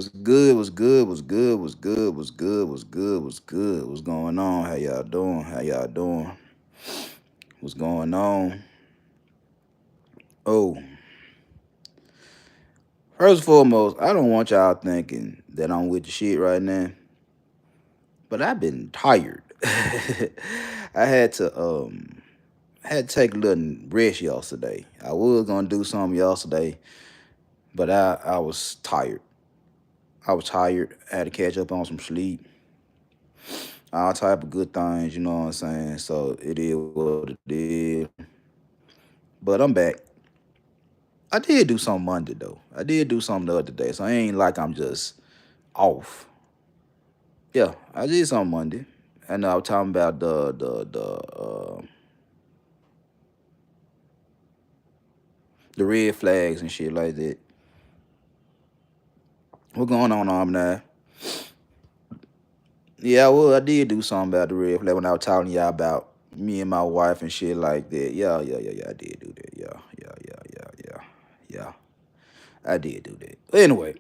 What's good? What's good? What's good? What's good? What's good? What's good? What's good? What's going on? How y'all doing? How y'all doing? What's going on? Oh, first and foremost, I don't want y'all thinking that I'm with the shit right now, but I've been tired. I had to take a little rest yesterday. I was gonna do something yesterday, but I was tired. I was tired. I had to catch up on some sleep, all type of good things, you know what I'm saying? So it is what it is. But I'm back. I did do something Monday though. I did do something the other day. So it ain't like I'm just off. Yeah, I did something Monday. And I was talking about the red flags and shit like that. What going on now? Yeah, well, I did do something about the red flag when I was talking to y'all about me and my wife and shit like that. Yeah. I did do that. Yeah. I did do that. Anyway,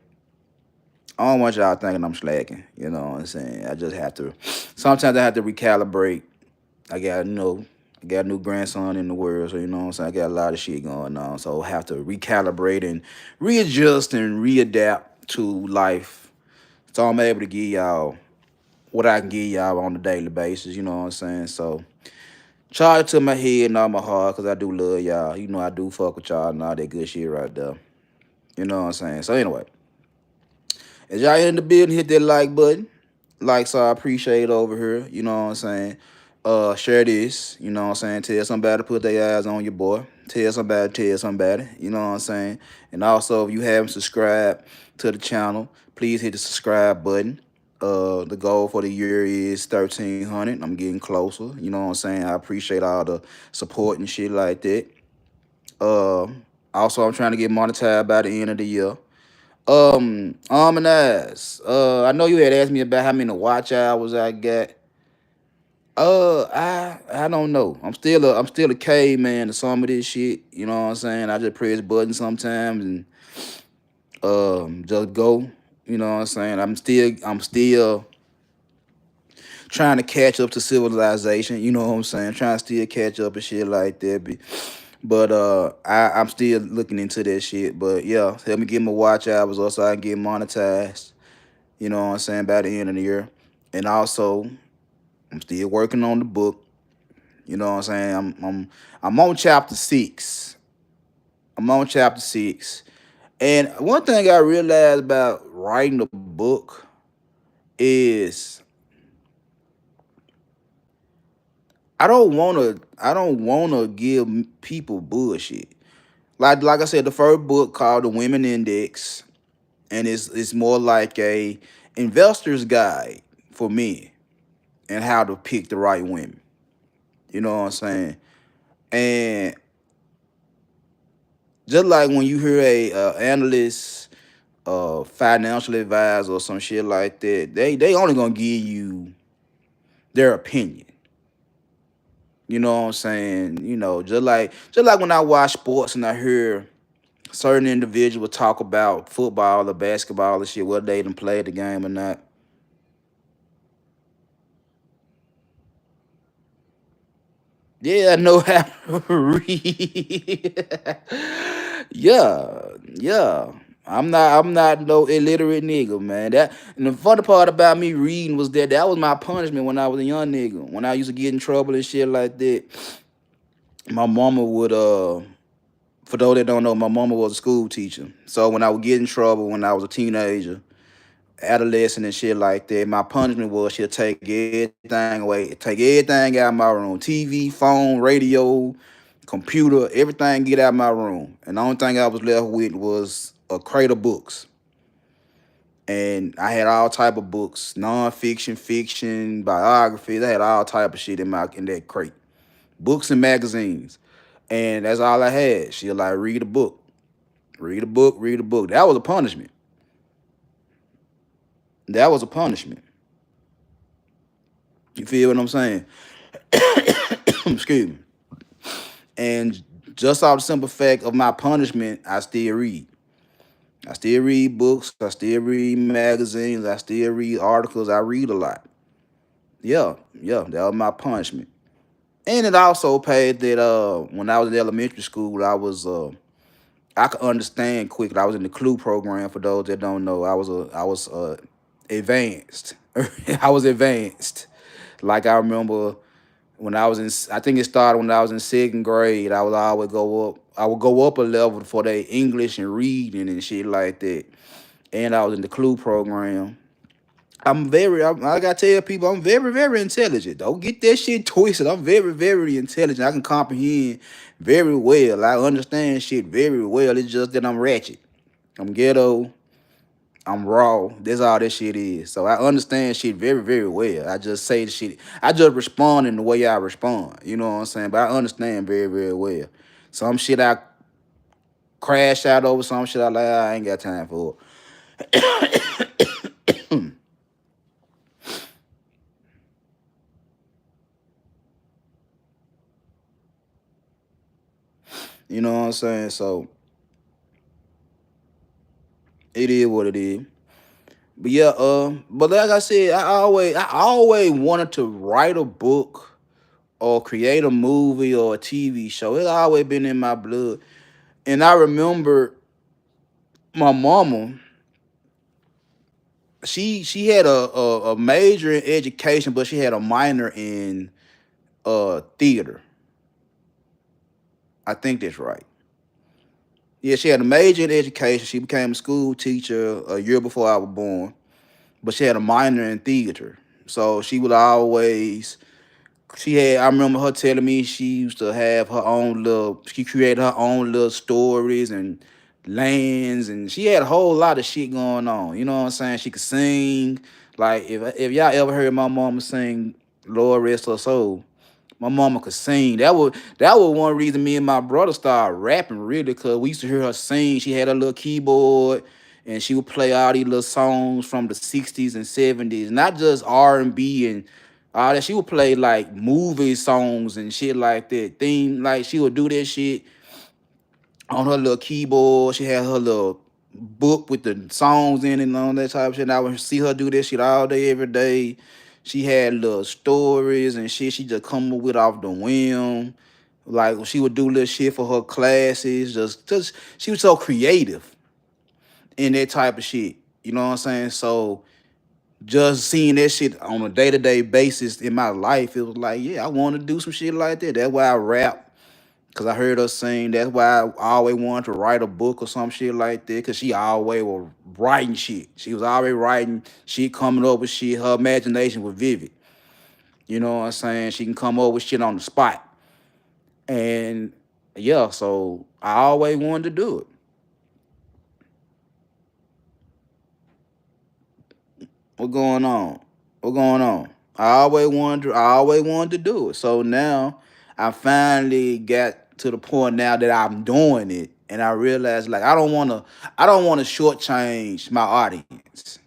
I don't want y'all thinking I'm slacking. You know what I'm saying? I just have to. Sometimes I have to recalibrate. I got a new grandson in the world, so you know what I'm saying. I got a lot of shit going on, so I have to recalibrate and readjust and readapt to life. So I'm able to give y'all what I can give y'all on a daily basis. You know what I'm saying? So charge it to my head and all my heart, cause I do love y'all. You know I do fuck with y'all and all that good shit right there. You know what I'm saying? So anyway, as y'all in the building, hit that like button. Like, so I appreciate it over here. You know what I'm saying? Share this. You know what I'm saying? Tell somebody to put their eyes on your boy. Tell somebody. You know what I'm saying? And also, if you haven't subscribed to the channel, please hit the subscribe button. The goal for the year is 1,300. I'm getting closer. You know what I'm saying? I appreciate all the support and shit like that. Uh, Also, I'm trying to get monetized by the end of the year. And I know you had asked me about how many watch hours I got. I don't know. I'm still a caveman to some of this shit. You know what I'm saying? I just press buttons sometimes and just go. You know what I'm saying? I'm still trying to catch up to civilization. You know what I'm saying? Trying to still catch up and shit like that. But I'm still looking into that shit. But yeah, help me get my watch hours also I can get monetized. You know what I'm saying, by the end of the year. And also, I'm still working on the book. You know what I'm saying? I'm on chapter 6. I'm on chapter 6. And one thing I realized about writing a book is I don't wanna give people bullshit. Like I said, the first book called The Women Index, and it's more like a investor's guide for men and how to pick the right women. You know what I'm saying? And just like when you hear a analyst, financial advisor, or some shit like that, they only gonna give you their opinion. You know what I'm saying? Just like when I watch sports and I hear certain individuals talk about football or basketball or shit, whether they done played the game or not. Yeah, I know how to read. Yeah. I'm not no illiterate nigga, man. That and the funny part about me reading was that was my punishment when I was a young nigga. When I used to get in trouble and shit like that, my mama would for those that don't know, my mama was a school teacher. So when I would get in trouble when I was a teenager, adolescent and shit like that, my punishment was she'll take everything away, take everything out of my room. TV, phone, radio, computer, everything get out of my room. And the only thing I was left with was a crate of books. And I had all type of books, nonfiction, fiction, biographies. I had all type of shit in that crate. Books and magazines. And that's all I had. She'll like read a book. Read a book, read a book. That was a punishment. That was a punishment. You feel what I'm saying? Excuse me. And just off the simple fact of my punishment, I still read. I still read books. I still read magazines. I still read articles. I read a lot. Yeah, yeah, that was my punishment. And it also paid that when I was in elementary school, I could understand quickly. I was in the Clue program. For those that don't know, I was advanced. I was advanced. Like I remember when I was in, I think it started when I was in second grade. I would always go up. I would go up a level for their English and reading and shit like that. And I was in the Clue program. I gotta tell people, I'm very, very intelligent. Don't get that shit twisted. I'm very, very intelligent. I can comprehend very well. I understand shit very well. It's just that I'm ratchet. I'm ghetto. I'm raw. That's all that shit is. So I understand shit very, very well. I just say the shit. I just respond in the way I respond. You know what I'm saying? But I understand very, very well. Some shit I crash out over. Some shit I like. I ain't got time for. You know what I'm saying? So it is what it is. But yeah, but like I said, I always wanted to write a book or create a movie or a TV show. It's always been in my blood. And I remember my mama, she had a major in education, but she had a minor in theater. I think that's right. Yeah, she had a major in education. She became a school teacher a year before I was born, but she had a minor in theater. So she would always she had I remember her telling me she used to have her own little she created her own little stories and lands, and she had a whole lot of shit going on. You know what I'm saying? She could sing. Like if y'all ever heard my mama sing Lord Rest Her Soul, my mama could sing. That was one reason me and my brother started rapping really, cause we used to hear her sing. She had a little keyboard and she would play all these little songs from the 60s and 70s, not just R&B and all that. She would play like movie songs and shit like that. Theme like she would do that shit on her little keyboard. She had her little book with the songs in it and all that type of shit. And I would see her do that shit all day, every day. She had little stories and shit she just come up with off the whim. Like she would do little shit for her classes. Just she was so creative in that type of shit. You know what I'm saying? So just seeing that shit on a day-to-day basis in my life, it was like, yeah, I want to do some shit like that. That's why I rap. Cause I heard her sing. That's why I always wanted to write a book or some shit like that. Cause she always was writing shit. She was always writing shit, coming up with shit. Her imagination was vivid. You know what I'm saying? She can come up with shit on the spot. And yeah, so I always wanted to do it. What going on? What going on? I always wanted to do it. So now I finally got to the point now that I'm doing it. And I realized like I don't wanna shortchange my audience.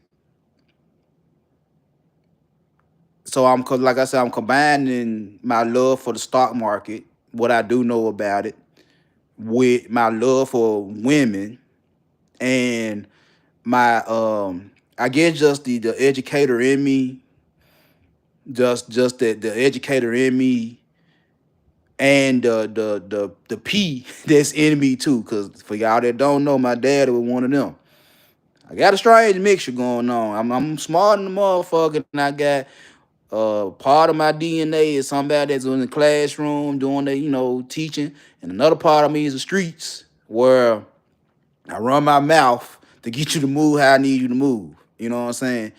So I'm cause like I said, I'm combining my love for the stock market, what I do know about it, with my love for women and my I guess just the educator in me, just the educator in me and the P that's in me too. Cause for y'all that don't know, my dad was one of them. I got a strange mixture going on. I'm smart in the motherfucker, and I got part of my DNA is somebody that's in the classroom doing the teaching, and another part of me is the streets where I run my mouth to get you to move how I need you to move. You know what I'm saying?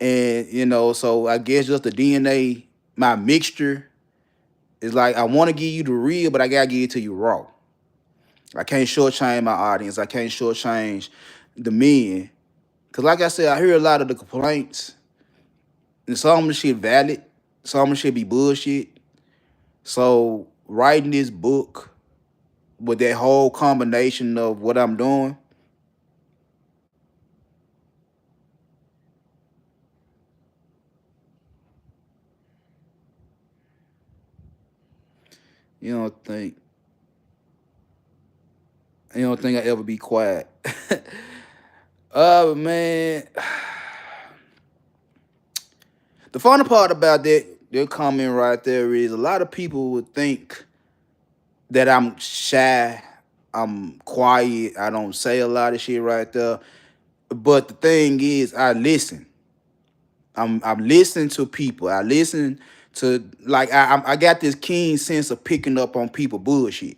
And so I guess just the DNA, my mixture is like I want to give you the real, but I gotta give it to you raw. I can't shortchange my audience. I can't shortchange the men. Cause like I said, I hear a lot of the complaints, and some of the shit valid, some of the shit be bullshit. So writing this book with that whole combination of what I'm doing, you don't think you don't think I ever be quiet. Man, the funny part about that comment right there is a lot of people would think that I'm shy, I'm quiet, I don't say a lot of shit right there. But the thing is, I listen. I'm listening to people. I listen to like I got this keen sense of picking up on people bullshit.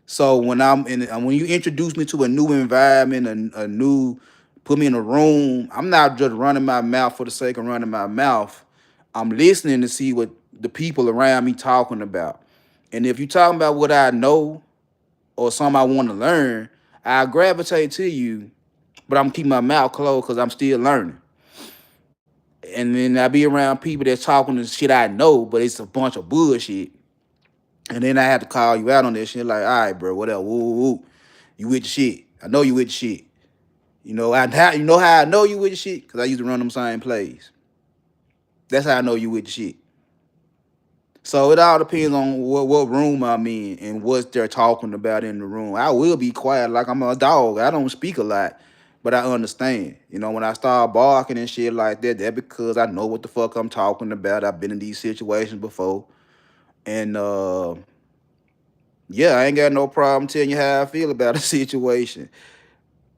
So when I'm in, when you introduce me to a new environment, a new, put me in a room, I'm not just running my mouth for the sake of running my mouth. I'm listening to see what the people around me talking about. And if you're talking about what I know or something I want to learn, I gravitate to you, but I'm keeping my mouth closed because I'm still learning. And then I be around people that's talking the shit I know, but it's a bunch of bullshit. And then I have to call you out on this shit. Like, all right, bro, whatever. Woo, woo, woo. You with the shit. I know you with the shit. You know how I know you with the shit? Because I used to run them same plays. That's how I know you with the shit. So it all depends on what room I'm in and what they're talking about in the room. I will be quiet like I'm a dog. I don't speak a lot, but I understand. When I start barking and shit like that because I know what the fuck I'm talking about. I've been in these situations before. And yeah, I ain't got no problem telling you how I feel about a situation.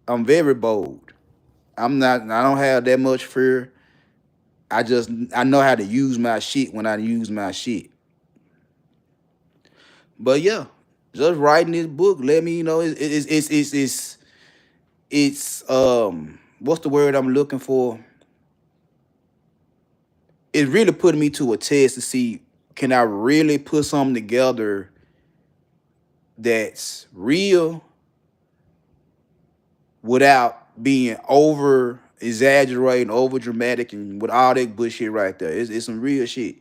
I'm very bold. I don't have that much fear. I know how to use my shit when I use my shit. But yeah, just writing this book let me know it's what's the word I'm looking for? It's really putting me to a test to see, can I really put something together that's real without being over exaggerating, over dramatic, and with all that bullshit right there. It's some real shit.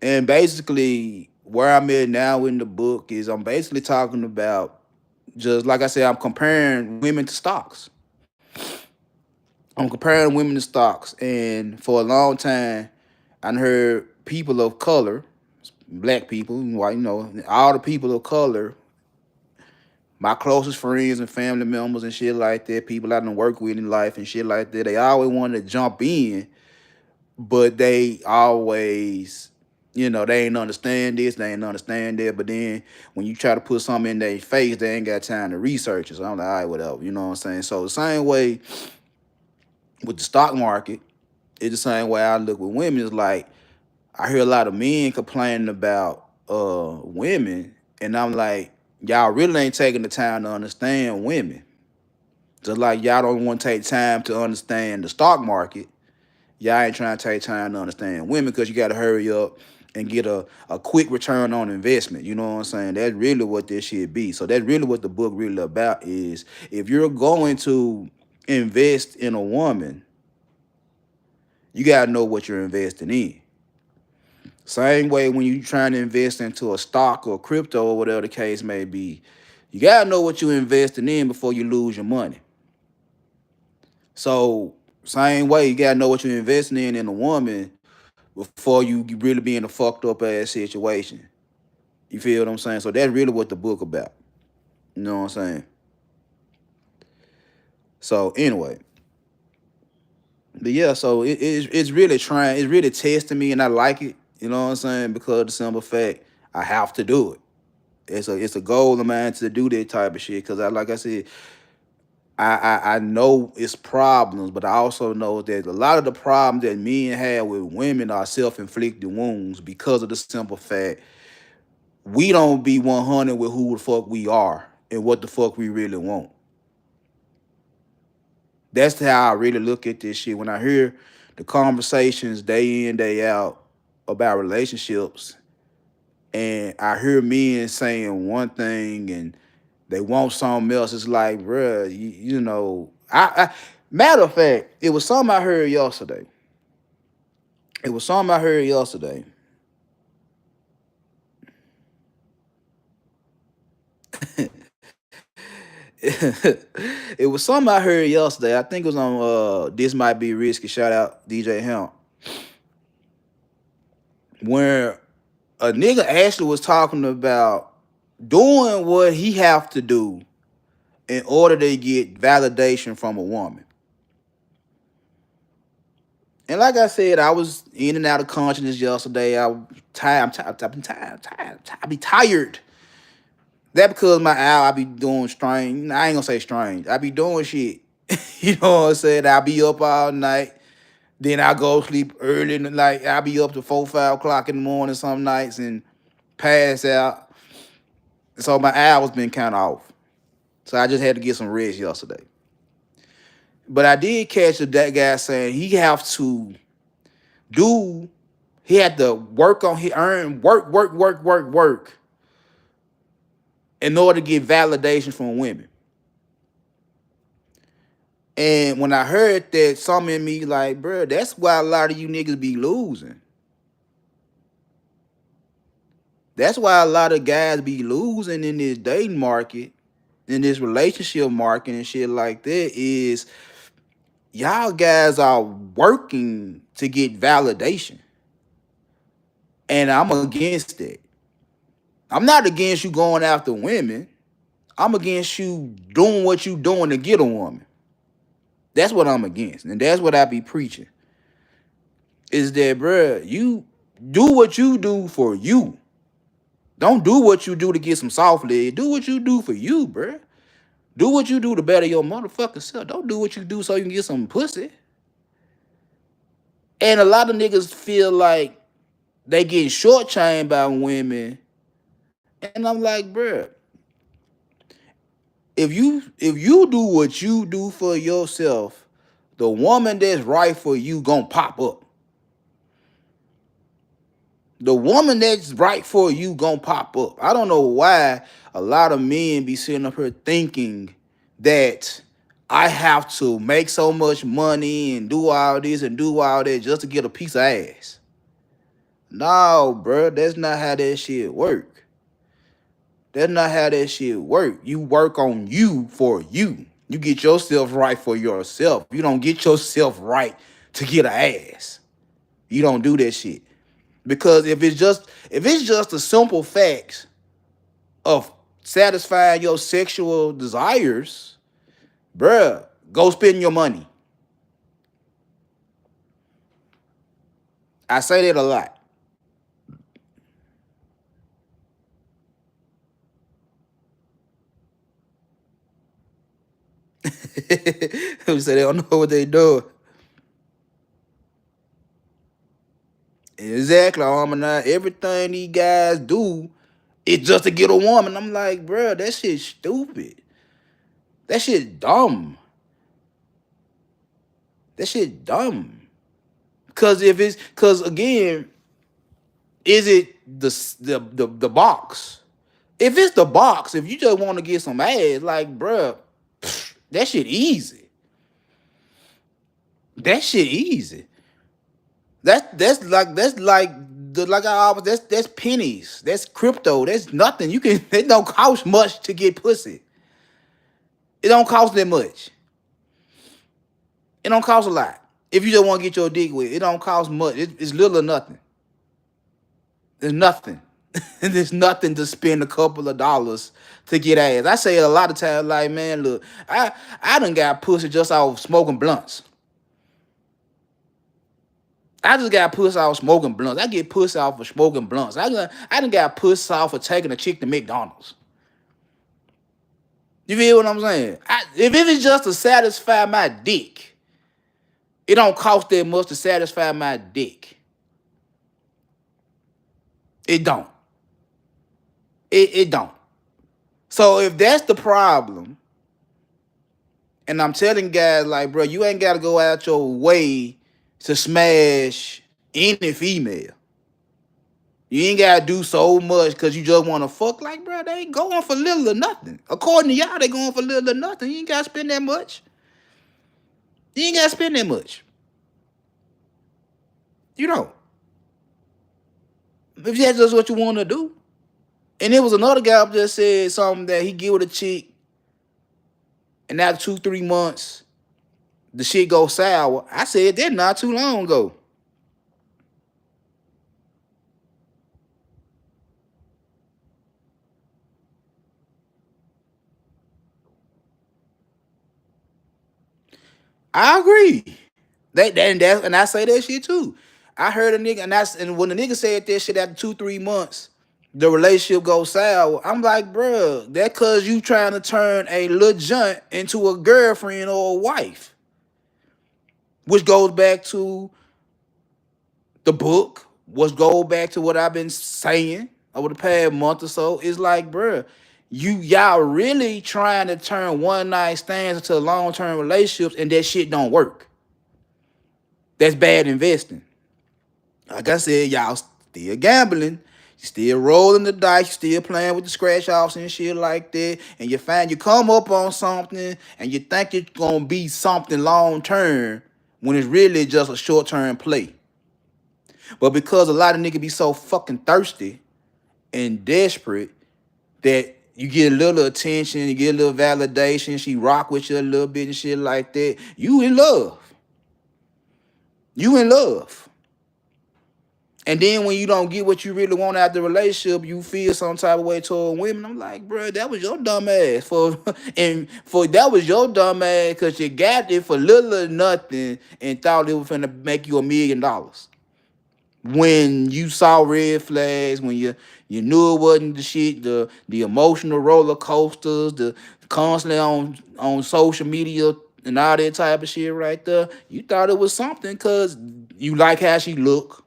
And basically, where I'm at now in the book is I'm basically talking about, just like I said, I'm comparing women to stocks. I'm comparing women to stocks. And for a long time, I heard people of color, black people, white, all the people of color, my closest friends and family members and shit like that, people I done work with in life and shit like that, they always wanted to jump in, but they always, they ain't understand this, they ain't understand that. But then when you try to put something in their face, they ain't got time to research it. So I'm like, all right, whatever, you know what I'm saying? So the same way with the stock market, it's the same way I look with women. Is like, I hear a lot of men complaining about women, and I'm like, y'all really ain't taking the time to understand women. Just like y'all don't want to take time to understand the stock market, y'all ain't trying to take time to understand women because you got to hurry up and get a quick return on investment. You know what I'm saying? That's really what this shit be. So that's really what the book really about is, if you're going to invest in a woman, you got to know what you're investing in. Same way when you trying to invest into a stock or crypto or whatever the case may be, you got to know what you're investing in before you lose your money. So same way, you gotta know what you're investing in a woman before you really be in a fucked up ass situation. You feel what I'm saying? So that's really what the book about. You know what I'm saying? So anyway, but yeah, so it's really trying, it's really testing me, and I like it. You know what I'm saying? Because of the simple fact, I have to do it. It's a goal of mine to do that type of shit. Because like I said, I know it's problems, but I also know that a lot of the problems that men have with women are self-inflicted wounds because of the simple fact we don't be 100 with who the fuck we are and what the fuck we really want. That's how I really look at this shit. When I hear the conversations day in, day out about relationships, and I hear men saying one thing and they want something else, it's like, bruh, matter of fact, it was something I heard yesterday. It was something I heard yesterday. It was something I heard yesterday. I think it was on This Might Be Risky. Shout out DJ Hemp. Where a nigga actually was talking about doing what he have to do in order to get validation from a woman. And like I said, I was in and out of consciousness yesterday. I was tired. I'm tired. I've been tired. I be tired. That because my owl, I be doing strange. I ain't gonna say strange. I be doing shit. You know what I'm saying? I be up all night. Then I go sleep early in the night. I be up to 4, 5 o'clock in the morning some nights and pass out. So my hours been kind of off. So I just had to get some rest yesterday. But I did catch that guy saying do he had to work on work in order to get validation from women. And when I heard that, some in me like, bro, that's why a lot of you niggas be losing. That's why a lot of guys be losing in this dating market, in this relationship market and shit like that is y'all guys are working to get validation. And I'm against that. I'm not against you going after women. I'm against you doing what you doing to get a woman. That's what I'm against. And that's what I be preaching. Is that, bruh, you do what you do for you. Don't do what you do to get some soft leg. Do what you do for you, bruh. Do what you do to better your motherfucking self. Don't do what you do so you can get some pussy. And a lot of niggas feel like they getting shortchanged by women. And I'm like, bruh, if you do what you do for yourself, the woman that's right for you gonna pop up. The woman that's right for you gonna pop up. I don't know why a lot of men be sitting up here thinking that I have to make so much money and do all this and do all that just to get a piece of ass. No, bro, that's not how that shit work. That's not how that shit work. You work on you for you. You get yourself right for yourself. You don't get yourself right to get an ass. You don't do that shit. Because if it's just the simple facts of satisfying your sexual desires, bruh, go spend your money. I say that a lot. Who say they don't know what they doing. Exactly, Harmonize. Everything these guys do is just to get a woman. I'm like, bruh, that shit stupid. That shit dumb. That shit dumb. Cause again, is it the box? If it's the box, if you just want to get some ass, like, bruh, that shit easy. That shit easy. That's like I always that's pennies. That's crypto. That's nothing. You can it don't cost much to get pussy. It don't cost that much. It don't cost a lot. If you just want to get your dick with, it don't cost much. It's little or nothing. There's nothing. There's nothing to spend a couple of dollars to get ass. I say it a lot of times, like, man, look, I done got pussy just off smoking blunts. I just got pussy off smoking blunts. I get pussy off of smoking blunts. I done got pussy off of taking a chick to McDonald's. You feel what I'm saying? If it is just to satisfy my dick, it don't cost that much to satisfy my dick. It don't. It don't. So if that's the problem, and I'm telling guys like, bro, you ain't got to go out your way to smash any female. You ain't got to do so much because you just want to fuck. Like, bro, they ain't going for little or nothing. According to y'all, they going for little or nothing. You ain't got to spend that much. You ain't got to spend that much. You know. If that's just what you want to do. And there was another guy up there said something that he get with a chick, and after 2, 3 months, the shit go sour. I said that not too long ago. I agree. And I say that shit too. I heard a nigga, and when the nigga said that shit after 2 3 months, the relationship goes sour. I'm like, bruh, that cause you trying to turn a little junt into a girlfriend or a wife, which goes back to the book, which goes back to what I've been saying over the past month or so. It's like, bruh, y'all really trying to turn one night stands into long term relationships, and that shit don't work. That's bad investing. Like I said, y'all still gambling. You still rolling the dice, you still playing with the scratch offs and shit like that. And you come up on something and you think it's gonna be something long term when it's really just a short term play. But because a lot of niggas be so fucking thirsty and desperate that you get a little attention, you get a little validation, she rock with you a little bit and shit like that, you in love. You in love. And then when you don't get what you really want out the relationship, you feel some type of way toward women. I'm like, bro, that was your dumb ass that was your dumb ass because you got it for little or nothing and thought it was gonna make you $1 million. When you saw red flags, when you knew it wasn't the shit, the emotional roller coasters, the constantly on social media and all that type of shit right there, you thought it was something because you like how she look.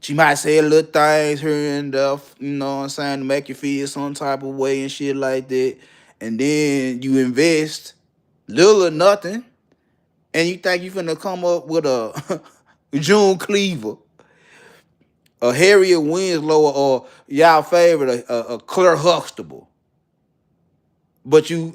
She might say little things here and there, you know what I'm saying, to make you feel some type of way and shit like that. And then you invest little or nothing, and you think you finna come up with a June Cleaver, a Harriet Winslow, or y'all favorite, a Claire Huxtable. But you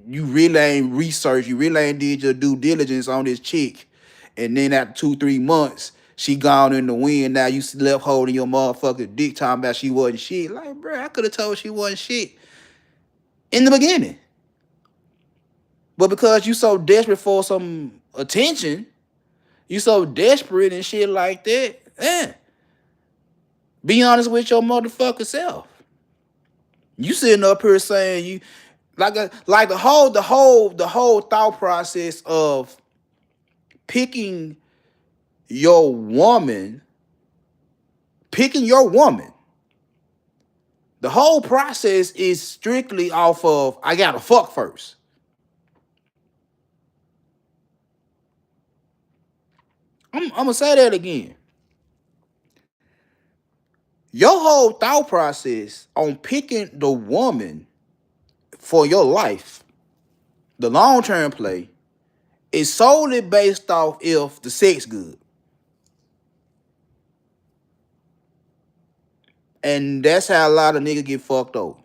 really ain't researched, you really ain't did your due diligence on this chick. And then after 2 3 months, she gone in the wind. Now you left holding your motherfucking dick talking about she wasn't shit. Like, bro, I could have told she wasn't shit in the beginning. But because you so desperate for some attention, you so desperate and shit like that, be honest with your motherfucking self. You sitting up here saying you like the whole thought process of picking your woman, picking your woman. The whole process is strictly off of I gotta fuck first. I'm gonna say that again. Your whole thought process on picking the woman for your life, the long term play, is solely based off if the sex good. And that's how a lot of niggas get fucked over.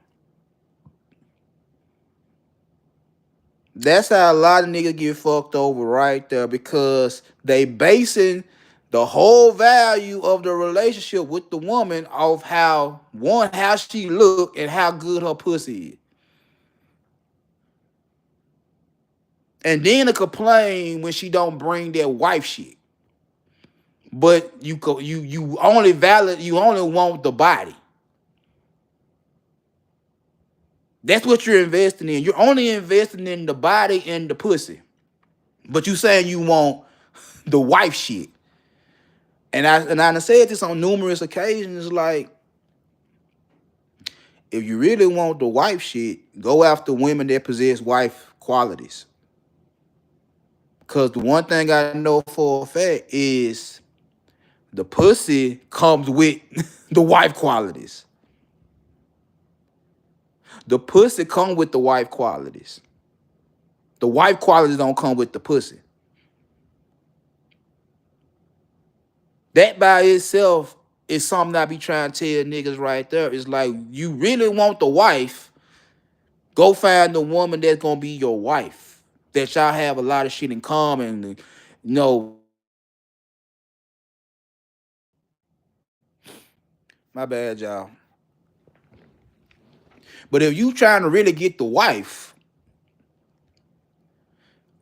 That's how a lot of niggas get fucked over right there because they basing the whole value of the relationship with the woman off how she look and how good her pussy is. And then to complain when she don't bring that wife shit. But you only want the body. That's what you're investing in. You're only investing in the body and the pussy. But you saying you want the wife shit. And I said this on numerous occasions, like, if you really want the wife shit, go after women that possess wife qualities. Cause the one thing I know for a fact is the pussy comes with the wife qualities. The pussy come with the wife qualities. The wife qualities don't come with the pussy. That by itself is something I be trying to tell niggas right there. It's like, you really want the wife, go find the woman that's gonna be your wife. That y'all have a lot of shit in common. My bad, y'all. But if you trying to really get the wife,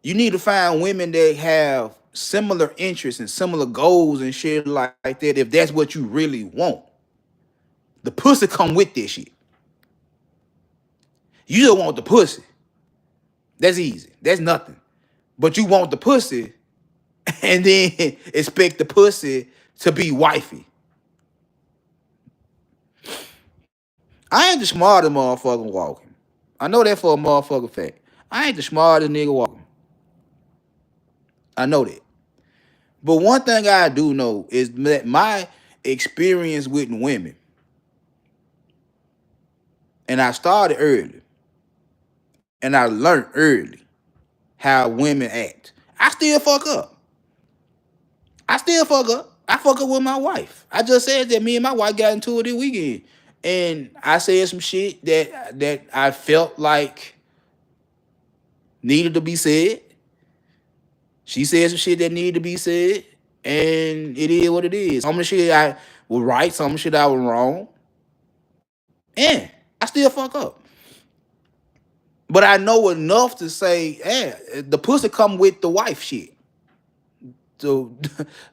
you need to find women that have similar interests and similar goals and shit like that. If that's what you really want, the pussy come with this shit. You just want the pussy. That's easy. That's nothing. but you want the pussy, and then expect the pussy to be wifey. I ain't the smartest motherfucker walking. I know that for a motherfucker fact. I ain't the smartest nigga walking. I know that. But one thing I do know is that my experience with women, and I started early, and I learned early how women act. I still fuck up. I still fuck up. I fuck up with my wife. I just said that me and my wife got into it this weekend. And I said some shit that I felt like needed to be said. She said some shit that needed to be said. And it is what it is. Some of the shit I was right, some of the shit I was wrong. And I still fuck up. But I know enough to say, the pussy come with the wife shit. So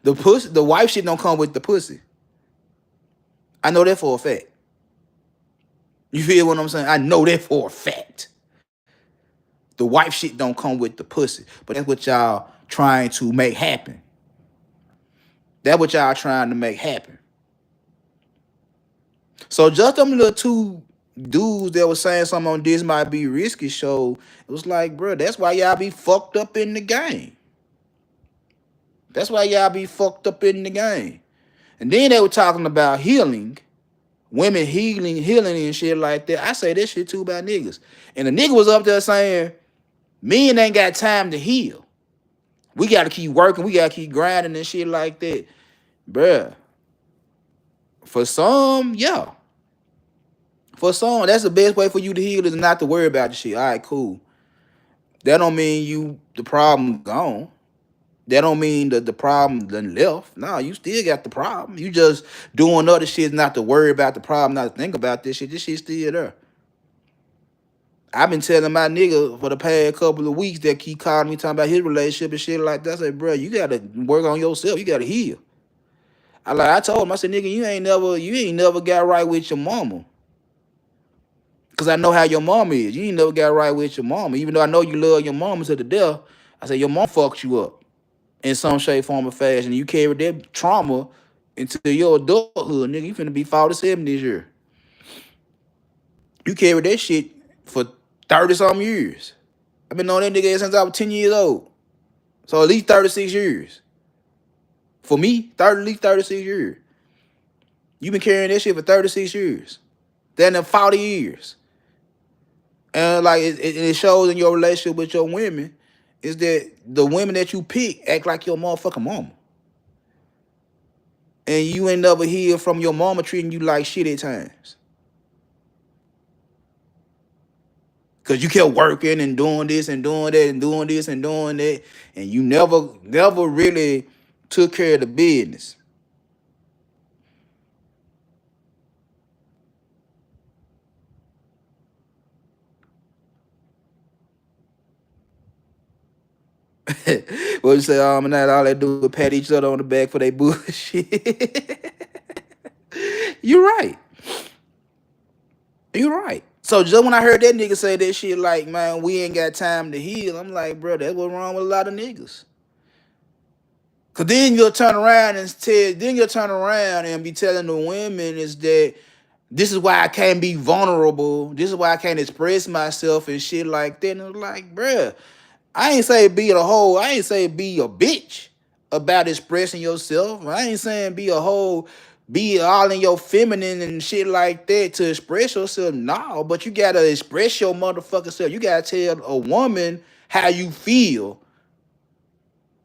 the wife shit don't come with the pussy. I know that for a fact. You feel what I'm saying? I know that for a fact. The wife shit don't come with the pussy. But that's what y'all trying to make happen. That's what y'all trying to make happen. So just them little two dudes that was saying something on This Might Be Risky show, it was like, bro, that's why y'all be fucked up in the game. That's why y'all be fucked up in the game. And then they were talking about healing, women healing and shit like that. I say that shit too about niggas. And the nigga was up there saying, men ain't got time to heal. We got to keep working. We got to keep grinding and shit like that. Bruh. For some, yeah. For some, that's the best way for you to heal is not to worry about the shit. All right, cool. That don't mean the problem gone. That don't mean that the problem done left. No, you still got the problem. You just doing other shit not to worry about the problem, not to think about this shit. This shit's still there. I've been telling my nigga for the past couple of weeks that keep calling me talking about his relationship and shit like that. I say, bro, you gotta work on yourself. You gotta heal. I told him, I said, nigga, you ain't never got right with your mama. Cause I know how your mama is. You ain't never got right with your mama. Even though I know you love your mama to the death, I said your mom fucked you up in some shape, form, or fashion. You carry that trauma into your adulthood, nigga. You finna be 47 this year. You carry that shit for 30-something years. I've been knowing that nigga since I was 10 years old. So at least 36 years. For me, at least 36 years. You been carrying that shit for 36 years. Then in 40 years. And like it shows in your relationship with your women is that the women that you pick act like your motherfucking mama. And you ain't never hear from your mama treating you like shit at times. Cause you kept working and doing this and doing that and doing this and doing that. And you never really took care of the business. What you say, and that all they do is pat each other on the back for their bullshit. You're right. You're right. So just when I heard that nigga say that shit, like, man, we ain't got time to heal, I'm like, bro, that's what's wrong with a lot of niggas. Cause then you'll turn around and be telling the women is that this is why I can't be vulnerable. This is why I can't express myself and shit like that. And I'm like, bruh, I ain't say be a hoe. I ain't say be a bitch about expressing yourself. I ain't saying be a hoe, be all in your feminine and shit like that to express yourself. No, but you gotta express your motherfucking self. You gotta tell a woman how you feel.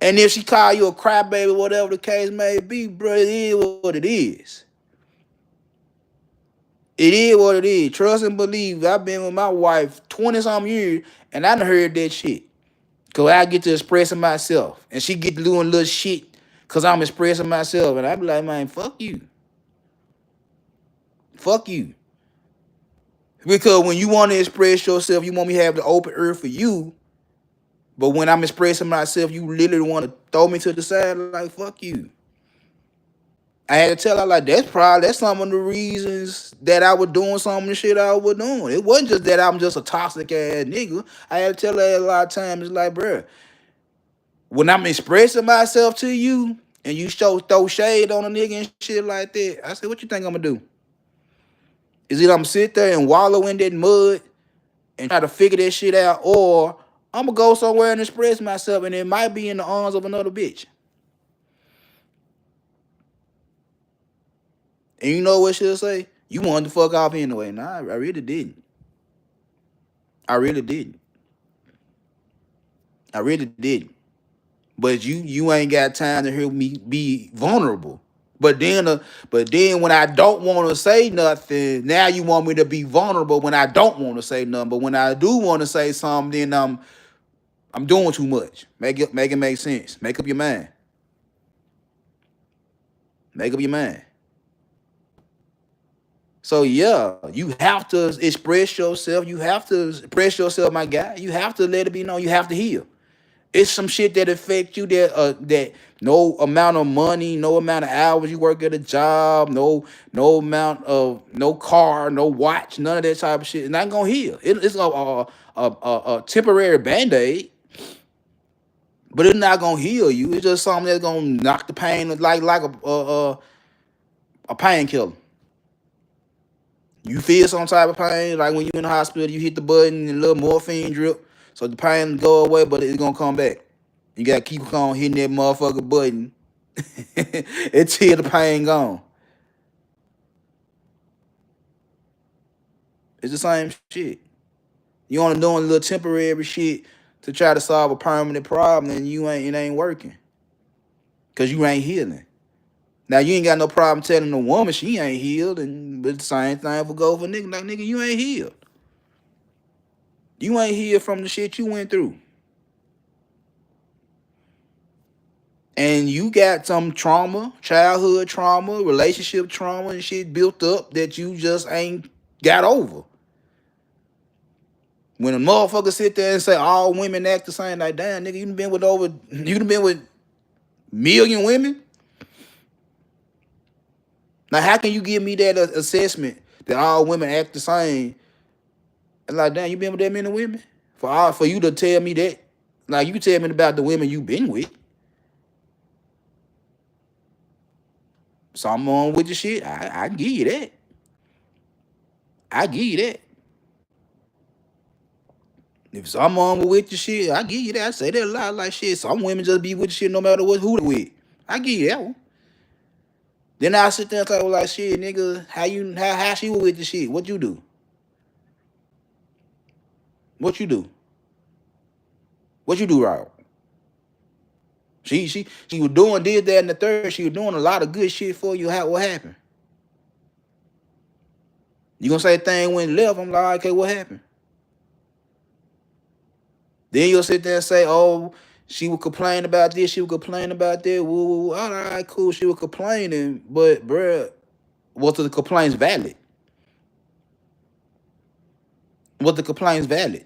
And if she call you a crybaby, whatever the case may be, bro, it is what it is. It is what it is. Trust and believe. I've been with my wife 20-something years, and I done heard that shit. Cause I get to expressing myself. And she get to doing little shit cause I'm expressing myself. And I be like, man, fuck you. Fuck you. Because when you want to express yourself, you want me to have the open earth for you. But when I'm expressing myself, you literally want to throw me to the side like, fuck you. I had to tell her, like, that's some of the reasons that I was doing some of the shit I was doing. It wasn't just that I'm just a toxic ass nigga. I had to tell her a lot of times, it's like, bruh, when I'm expressing myself to you and you throw shade on a nigga and shit like that, I say, what you think I'm gonna do? Is it I'm gonna sit there and wallow in that mud and try to figure that shit out, or I'm gonna go somewhere and express myself, and it might be in the arms of another bitch. And you know what she'll say? You wanted to fuck off anyway. Nah, I really didn't. I really didn't. I really didn't. But you ain't got time to hear me be vulnerable. But then when I don't want to say nothing, now you want me to be vulnerable when I don't want to say nothing. But when I do want to say something, then I'm doing too much. Make it make sense. Make up your mind. Make up your mind. So yeah, you have to express yourself. You have to express yourself, my guy. You have to let it be known. You have to heal. It's some shit that affect you that no amount of money, no amount of hours you work at a job, no amount of no car, no watch, none of that type of shit. It's not gonna heal. It's a temporary band-aid, but it's not gonna heal you. It's just something that's gonna knock the pain like a painkiller. You feel some type of pain, like when you in the hospital, you hit the button and a little morphine drip, so the pain go away, but it's gonna come back. You gotta keep on hitting that motherfucker button until the pain gone. It's the same shit. You only doing a little temporary shit to try to solve a permanent problem, and it ain't working. Cause you ain't healing. Now you ain't got no problem telling a woman she ain't healed, but the same thing for go for nigga. Like nigga, you ain't healed. You ain't healed from the shit you went through. And you got some trauma, childhood trauma, relationship trauma and shit built up that you just ain't got over. When a motherfucker sit there and say all women act the same, like damn nigga, you done been with million women. Now how can you give me that assessment that all women act the same? And like damn, you been with that many women? For you to tell me that, like you tell me about the women you been with. Something on with the shit. I give you that. I give you that. If some on with the shit, I give you that. I say that a lot, like shit. Some women just be with the shit no matter who they with. I give you that one. Then I sit there and talk like shit, nigga. How she was with the shit? What you do? What you do? What you do, right? She was doing this, that, and the third. She was doing a lot of good shit for you. What happened? You gonna say thing went left? I'm like, okay, what happened? Then you'll sit there and say, oh, she would complain about this, she would complain about that. Woo, woo, woo. All right, cool. She was complaining, but bruh, was the complaints valid? Was the complaints valid?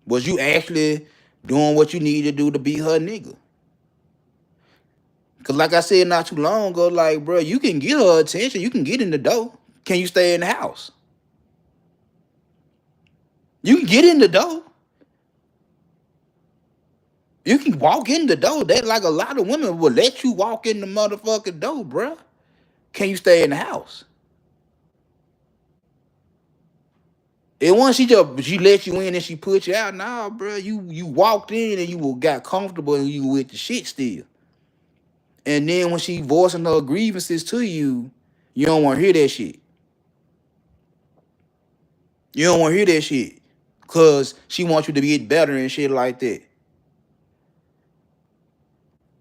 Was you actually doing what you needed to do to be her nigga? Cause like I said not too long ago, like, bro, you can get her attention, you can get in the door. Can you stay in the house? You can get in the door. You can walk in the door. That like a lot of women will let you walk in the motherfucking door, bro. Can you stay in the house? And once she let you in and she put you out, nah, bro, you walked in and you got comfortable and you with the shit still. And then when she voicing her grievances to you, you don't want to hear that shit. You don't want to hear that shit. Cause she wants you to get better and shit like that.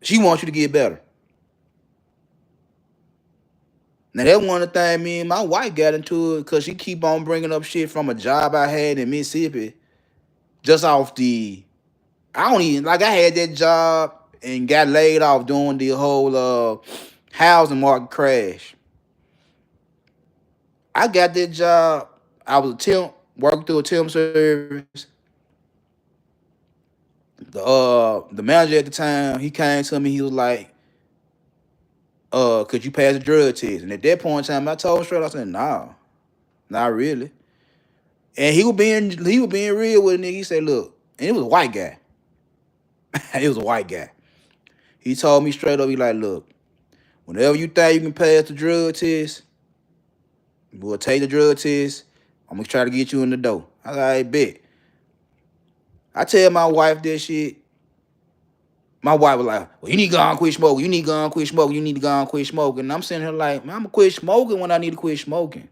She wants you to get better. Now that one of the thing me and my wife got into it because she keep on bringing up shit from a job I had in Mississippi. Just off I don't even, like I had that job and got laid off during the whole housing market crash. I got that job. I was a temp, working through a temp service. The manager at the time, he came to me, he was like, could you pass a drug test? And at that point in time, I told him straight, I said, nah, not really. And he was being real with a nigga. He said, look, and it was a white guy. He was a white guy. He told me straight up, he like, look, whenever you think you can pass the drug test, we'll take the drug test. I'm gonna try to get you in the door. I was like, bet. I tell my wife this shit. My wife was like, well, you need to go and quit smoking. You need to go and quit smoking. You need to go and quit smoking. And I'm sitting here like, man, I'm gonna quit smoking when I need to quit smoking.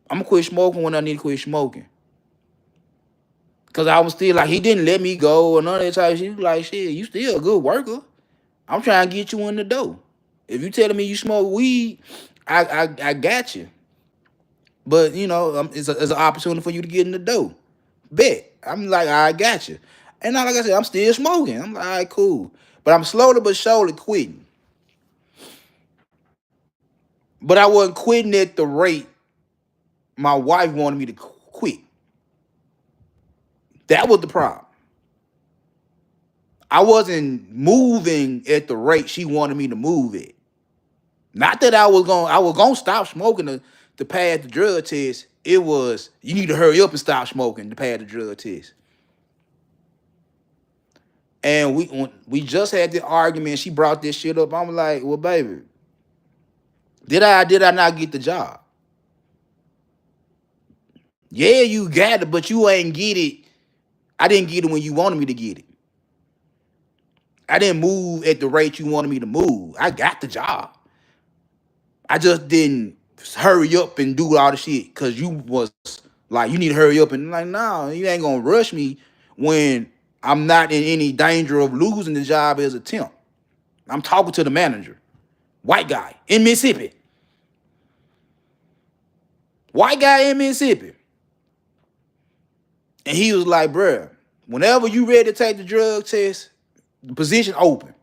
I'm gonna quit smoking when I need to quit smoking. Cause I was still like, he didn't let me go or none of that type of shit. He was like, shit, you still a good worker. I'm trying to get you in the door. If you telling me you smoke weed, I got you. But you know, it's an opportunity for you to get in the door. Bet. I'm like, I got you. And now, like I said, I'm still smoking. I'm like, all right, cool. But I'm slowly but surely quitting. But I wasn't quitting at the rate my wife wanted me to quit. That was the problem. I wasn't moving at the rate she wanted me to move at. Not that I was gonna stop smoking to pass the drug test. It was you need to hurry up and stop smoking to pass the drug test. And when we just had the argument. She brought this shit up. I'm like, well, baby, did I not get the job? Yeah, you got it, but you ain't get it. I didn't get it when you wanted me to get it. I didn't move at the rate you wanted me to move. I got the job. I just didn't hurry up and do all the shit because you was like, you need to hurry up. And like, no, you ain't gonna rush me when I'm not in any danger of losing the job as a temp. I'm talking to the manager, white guy in Mississippi. White guy in Mississippi. And he was like, bruh, whenever you ready to take the drug test, the position open.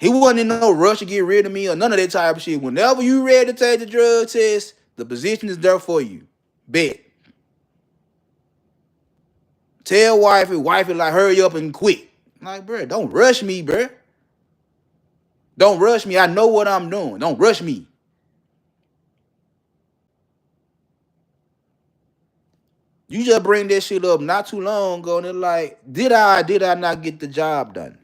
He wasn't in no rush to get rid of me or none of that type of shit. Whenever you ready to take the drug test, the position is there for you. Bet. Tell wifey like hurry up and quit. I'm like, bruh, don't rush me, bruh. Don't rush me. I know what I'm doing. Don't rush me. You just bring that shit up not too long ago, and they're like, did I not get the job done?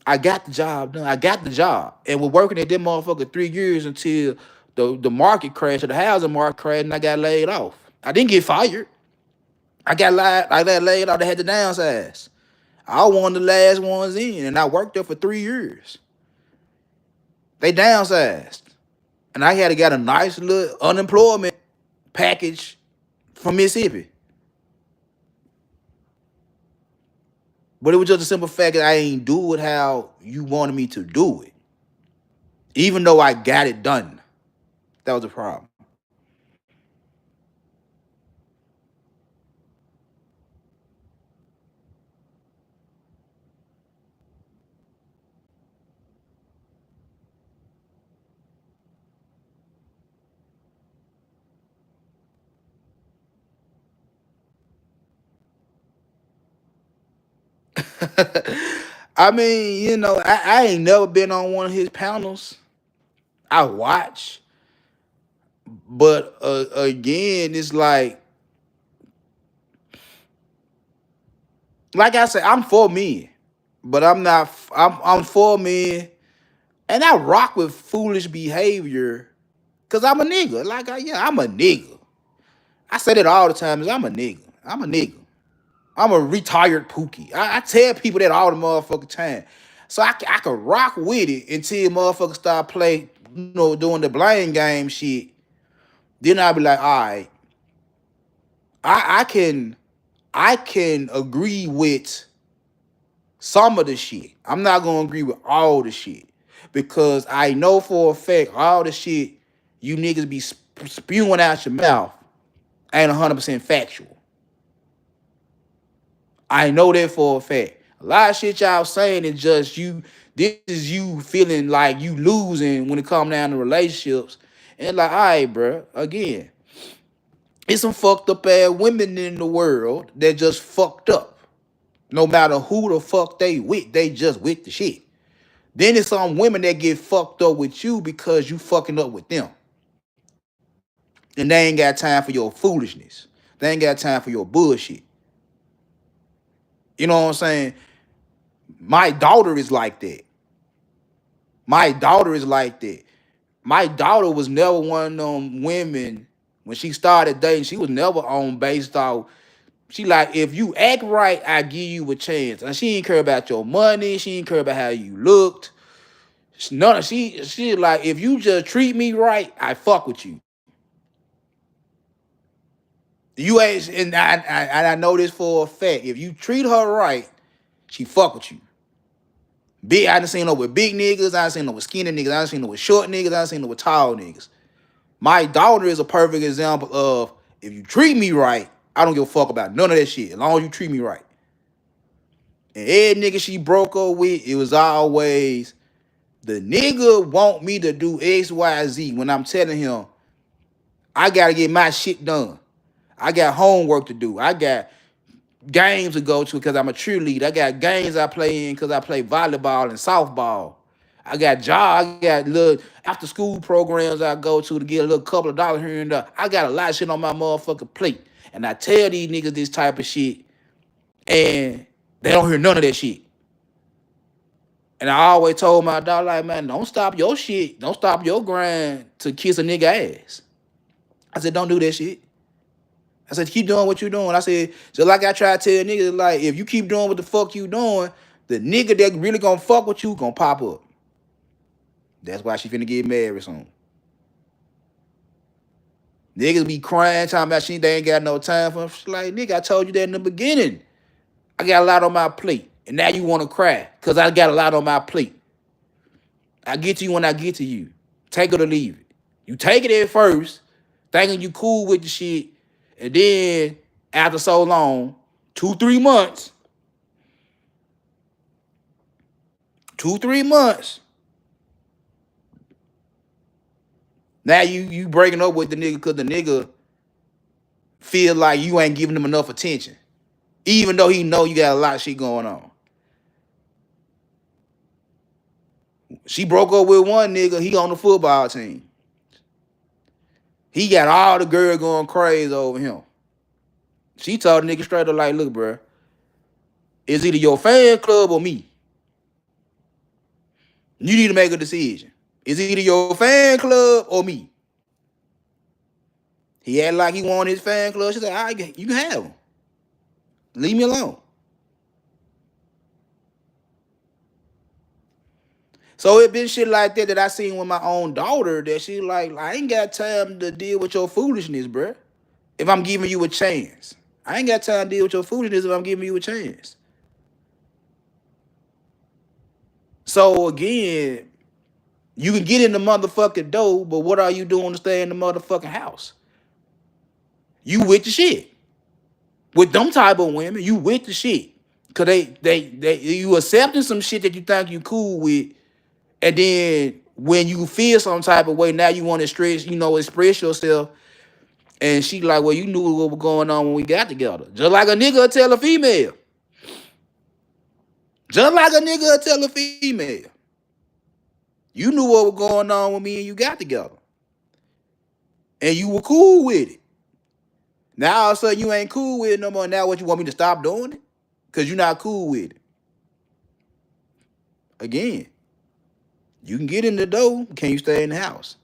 I got the job done. I got the job. And we're working at that motherfucker 3 years until the market crashed, or the housing market crashed, and I got laid off. I didn't get fired. I got laid off. They had to downsize. I was one of the last ones in, and I worked there for 3 years. They downsized. And I had to get a nice little unemployment package from Mississippi. But it was just a simple fact that I ain't do it how you wanted me to do it. Even though I got it done. That was the problem. I mean, I ain't never been on one of his panels. I watch, but again, it's like I said, I'm for men, but I'm not. I'm for men, and I rock with foolish behavior because I'm a nigga. Yeah, I'm a nigga. I say that all the time. Is I'm a nigga. I'm a nigga. I'm a retired pookie. I tell people that all the motherfucking time. So I can rock with it until motherfuckers start play, doing the blame game shit. Then I'll be like, all right, I can agree with some of the shit. I'm not gonna agree with all the shit. Because I know for a fact all the shit you niggas be spewing out your mouth ain't 100% factual. I know that for a fact. A lot of shit y'all saying is just you. This is you feeling like you losing when it come down to relationships. And like, all right, bro. Again, it's some fucked up ass women in the world that just fucked up. No matter who the fuck they with, they just with the shit. Then it's some women that get fucked up with you because you fucking up with them. And they ain't got time for your foolishness. They ain't got time for your bullshit. You know what I'm saying? My daughter is like that. My daughter is like that. My daughter was never one of them women when she started dating. She was never on based off. She like, if you act right, I give you a chance. And she ain't care about your money. She ain't care about how you looked. None. She like, if you just treat me right, I fuck with you. You ain't, and I know this for a fact. If you treat her right, she fuck with you. Big, I done seen her with big niggas. I done seen her with skinny niggas. I done seen her with short niggas. I done seen her with tall niggas. My daughter is a perfect example of, if you treat me right, I don't give a fuck about none of that shit, as long as you treat me right. And every nigga she broke up with, it was always, the nigga want me to do X, Y, Z when I'm telling him, I gotta get my shit done. I got homework to do. I got games to go to because I'm a cheerleader. I got games I play in because I play volleyball and softball. I got jobs. I got little after school programs I go to get a little couple of dollars here and there. I got a lot of shit on my motherfucking plate. And I tell these niggas this type of shit, and they don't hear none of that shit. And I always told my dog, like, man, don't stop your shit. Don't stop your grind to kiss a nigga ass. I said, don't do that shit. I said, keep doing what you're doing. I said, so like I try to tell niggas, like, if you keep doing what the fuck you doing, the nigga that really gonna fuck with you gonna pop up. That's why she finna get married soon. Niggas be crying, talking about they ain't got no time for him. She's like, nigga, I told you that in the beginning. I got a lot on my plate. And now you wanna cry, because I got a lot on my plate. I get to you when I get to you. Take it or leave it. You take it at first, thinking you cool with the shit, and then after so long, 2-3 months, 2-3 months, now you breaking up with the nigga because the nigga feel like you ain't giving him enough attention, even though he know you got a lot of shit going on. She broke up with one nigga, he on the football team. He got all the girls going crazy over him. She told the nigga straight up like, look, bro, it's either your fan club or me. You need to make a decision. It's either your fan club or me. He acted like he wanted his fan club. She said, all right, you can have him. Leave me alone. So it been shit like that I seen with my own daughter that she like, I ain't got time to deal with your foolishness, bruh. If I'm giving you a chance. I ain't got time to deal with your foolishness if I'm giving you a chance. So again, you can get in the motherfucking door, but what are you doing to stay in the motherfucking house? You with the shit. With them type of women, you with the shit. Cause they you accepting some shit that you think you cool with, and then when you feel some type of way, now you want to express yourself. And she like, well, you knew what was going on when we got together. Just like a nigga will tell a female. Just like a nigga will tell a female. You knew what was going on when me and you got together. And you were cool with it. Now all of a sudden you ain't cool with it no more. Now what, you want me to stop doing it? Because you're not cool with it. Again, you can get in the door. Can you stay in the house?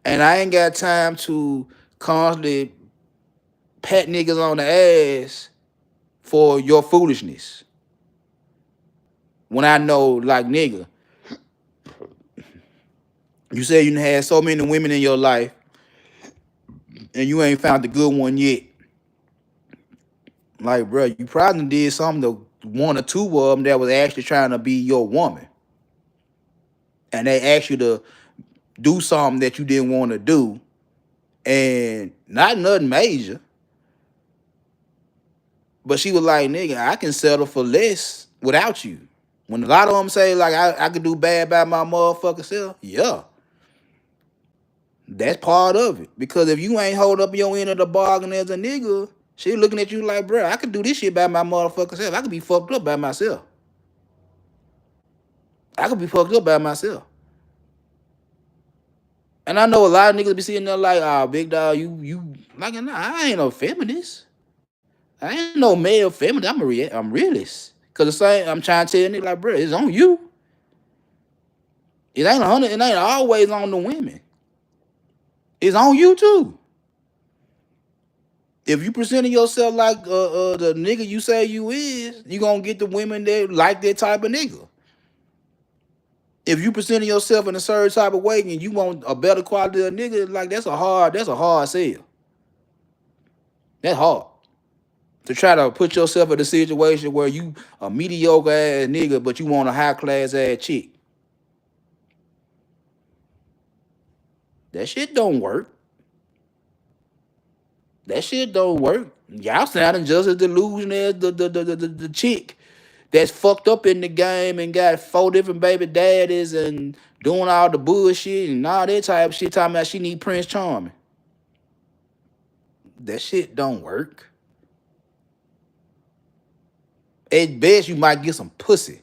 And I ain't got time to constantly pat niggas on the ass for your foolishness. When I know, like, nigga, you say you had so many women in your life and you ain't found the good one yet. Like, bro, you probably did something to one or two of them that was actually trying to be your woman. And they asked you to do something that you didn't want to do. And not nothing major. But she was like, nigga, I can settle for less without you. When a lot of them say, like, I could do bad by my motherfucking self, yeah. That's part of it. Because if you ain't hold up your end of the bargain as a nigga, she looking at you like, bro, I could do this shit by my motherfucking self. I could be fucked up by myself. I could be fucked up by myself. And I know a lot of niggas be sitting there like, "Ah, big dog, you like, nah, I ain't no feminist. I ain't no male feminist. I'm realist. Cause the same, I'm trying to tell you, nigga, like, bro, it's on you. It ain't 100. It ain't always on the women. It's on you too. If you presenting yourself like the nigga you say you is, you gonna get the women that like that type of nigga. If you presenting yourself in a certain type of way and you want a better quality of nigga, like that's a hard sell. That's hard. To try to put yourself in a situation where you a mediocre ass nigga, but you want a high class ass chick. That shit don't work. That shit don't work. Y'all sounding just as delusional as the chick that's fucked up in the game and got 4 different baby daddies and doing all the bullshit and all that type of shit, talking about she need Prince Charming. That shit don't work. At best, you might get some pussy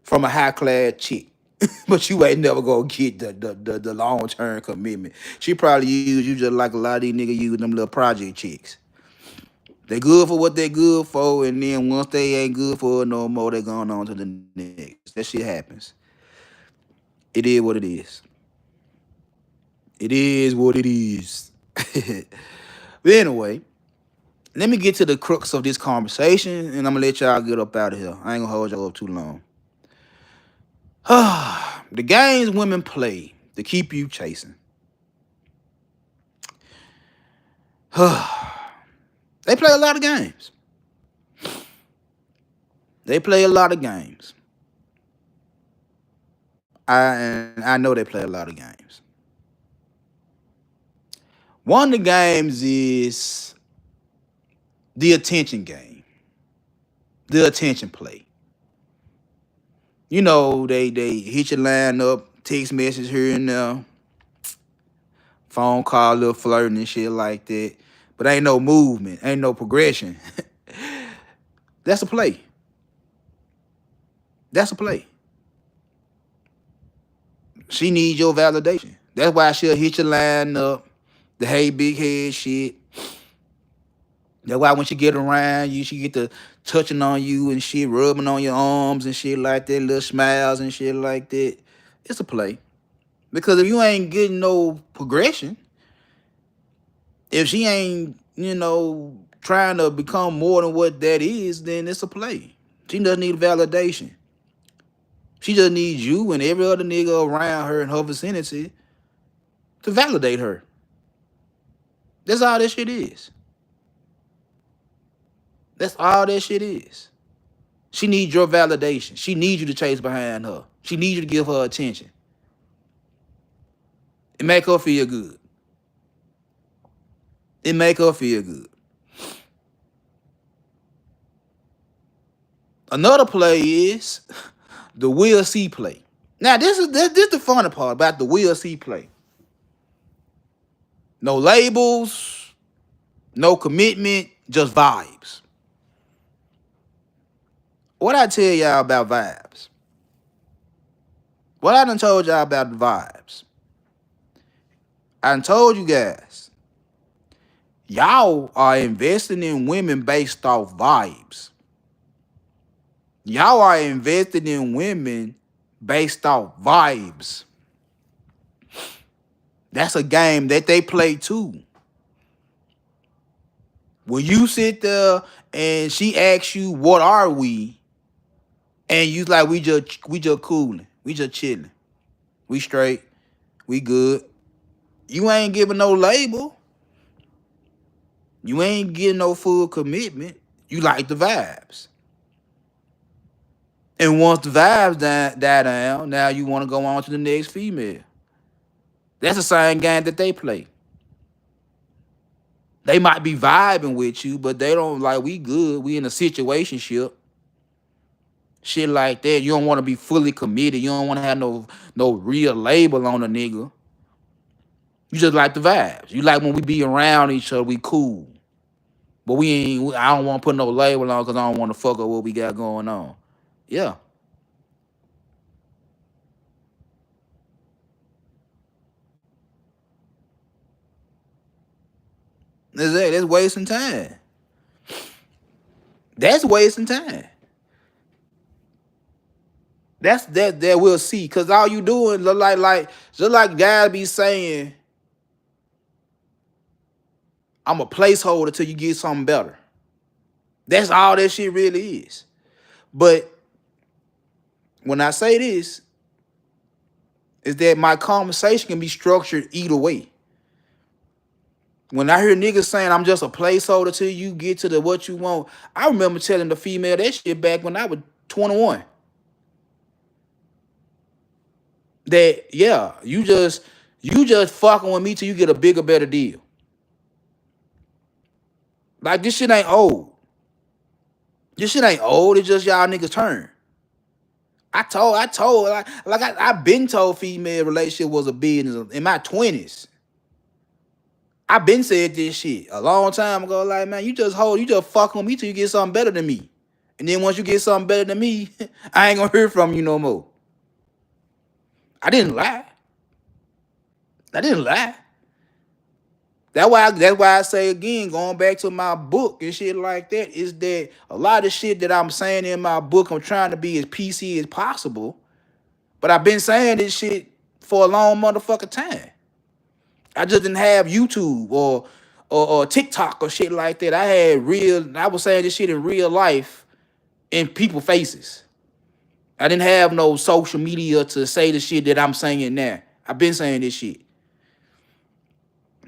from a high class chick. But you ain't never gonna get the long term commitment. She probably use you just like a lot of these niggas use them little project chicks. They good for what they good for, and then once they ain't good for it no more, they going on to the next. That shit happens. It is what it is. It is what it is. But anyway, let me get to the crux of this conversation, and I'm gonna let y'all get up out of here. I ain't gonna hold y'all up too long. The games women play to keep you chasing. They play a lot of games. They play a lot of games. I know they play a lot of games. One of the games is the attention game, the attention play. You know, they hit your line up, text message here and there, phone call, little flirting and shit like that. But ain't no movement, ain't no progression. That's a play. That's a play. She needs your validation. That's why she'll hit your line up, the hey big head shit. That's why when she get around you, she get to touching on you and shit, rubbing on your arms and shit like that, little smiles and shit like that. It's a play. Because if you ain't getting no progression, if she ain't, trying to become more than what that is, then it's a play. She doesn't need validation. She just needs you and every other nigga around her in her vicinity to validate her. That's all that shit is. That's all that shit is. She needs your validation. She needs you to chase behind her. She needs you to give her attention. It make her feel good. It make her feel good. Another play is the we'll see play. Now this the funny part about the we'll see play. No labels, no commitment, just vibes. What I tell y'all about vibes? What I done told y'all about the vibes? I done told you guys, y'all are investing in women based off vibes. Y'all are invested in women based off vibes. That's a game that they play too. When you sit there and she asks you, "What are we?" and you like, "We just cooling, we just chilling, we straight, we good." You ain't giving no label. You ain't getting no full commitment. You like the vibes. And once the vibes die down, now you want to go on to the next female. That's the same game that they play. They might be vibing with you, but they don't like we good. We in a situationship. Shit like that. You don't want to be fully committed. You don't want to have no real label on a nigga. You just like the vibes. You like when we be around each other, we cool. But we ain't. I don't want to put no label on because I don't want to fuck up what we got going on. Yeah. That's wasting time. That's wasting time. That we'll see. Cause all you doing look like just like guys be saying, I'm a placeholder till you get something better. That's all that shit really is. But when I say this, is that my conversation can be structured either way. When I hear niggas saying I'm just a placeholder till you get to the what you want, I remember telling the female that shit back when I was 21. That yeah, you just fucking with me till you get a bigger, better deal. Like this shit ain't old. This shit ain't old. It's just y'all niggas turn. I told, I been told female relationship was a business in my 20s. I been said this shit a long time ago. Like, man, you just fucking with me till you get something better than me. And then once you get something better than me, I ain't gonna hear from you no more. I didn't lie. I didn't lie. That's why I say again, going back to my book and shit like that, is that a lot of shit that I'm saying in my book, I'm trying to be as PC as possible. But I've been saying this shit for a long motherfucking time. I just didn't have YouTube or TikTok or shit like that. I was saying this shit in real life in people's faces. I didn't have no social media to say the shit that I'm saying now. I've been saying this shit.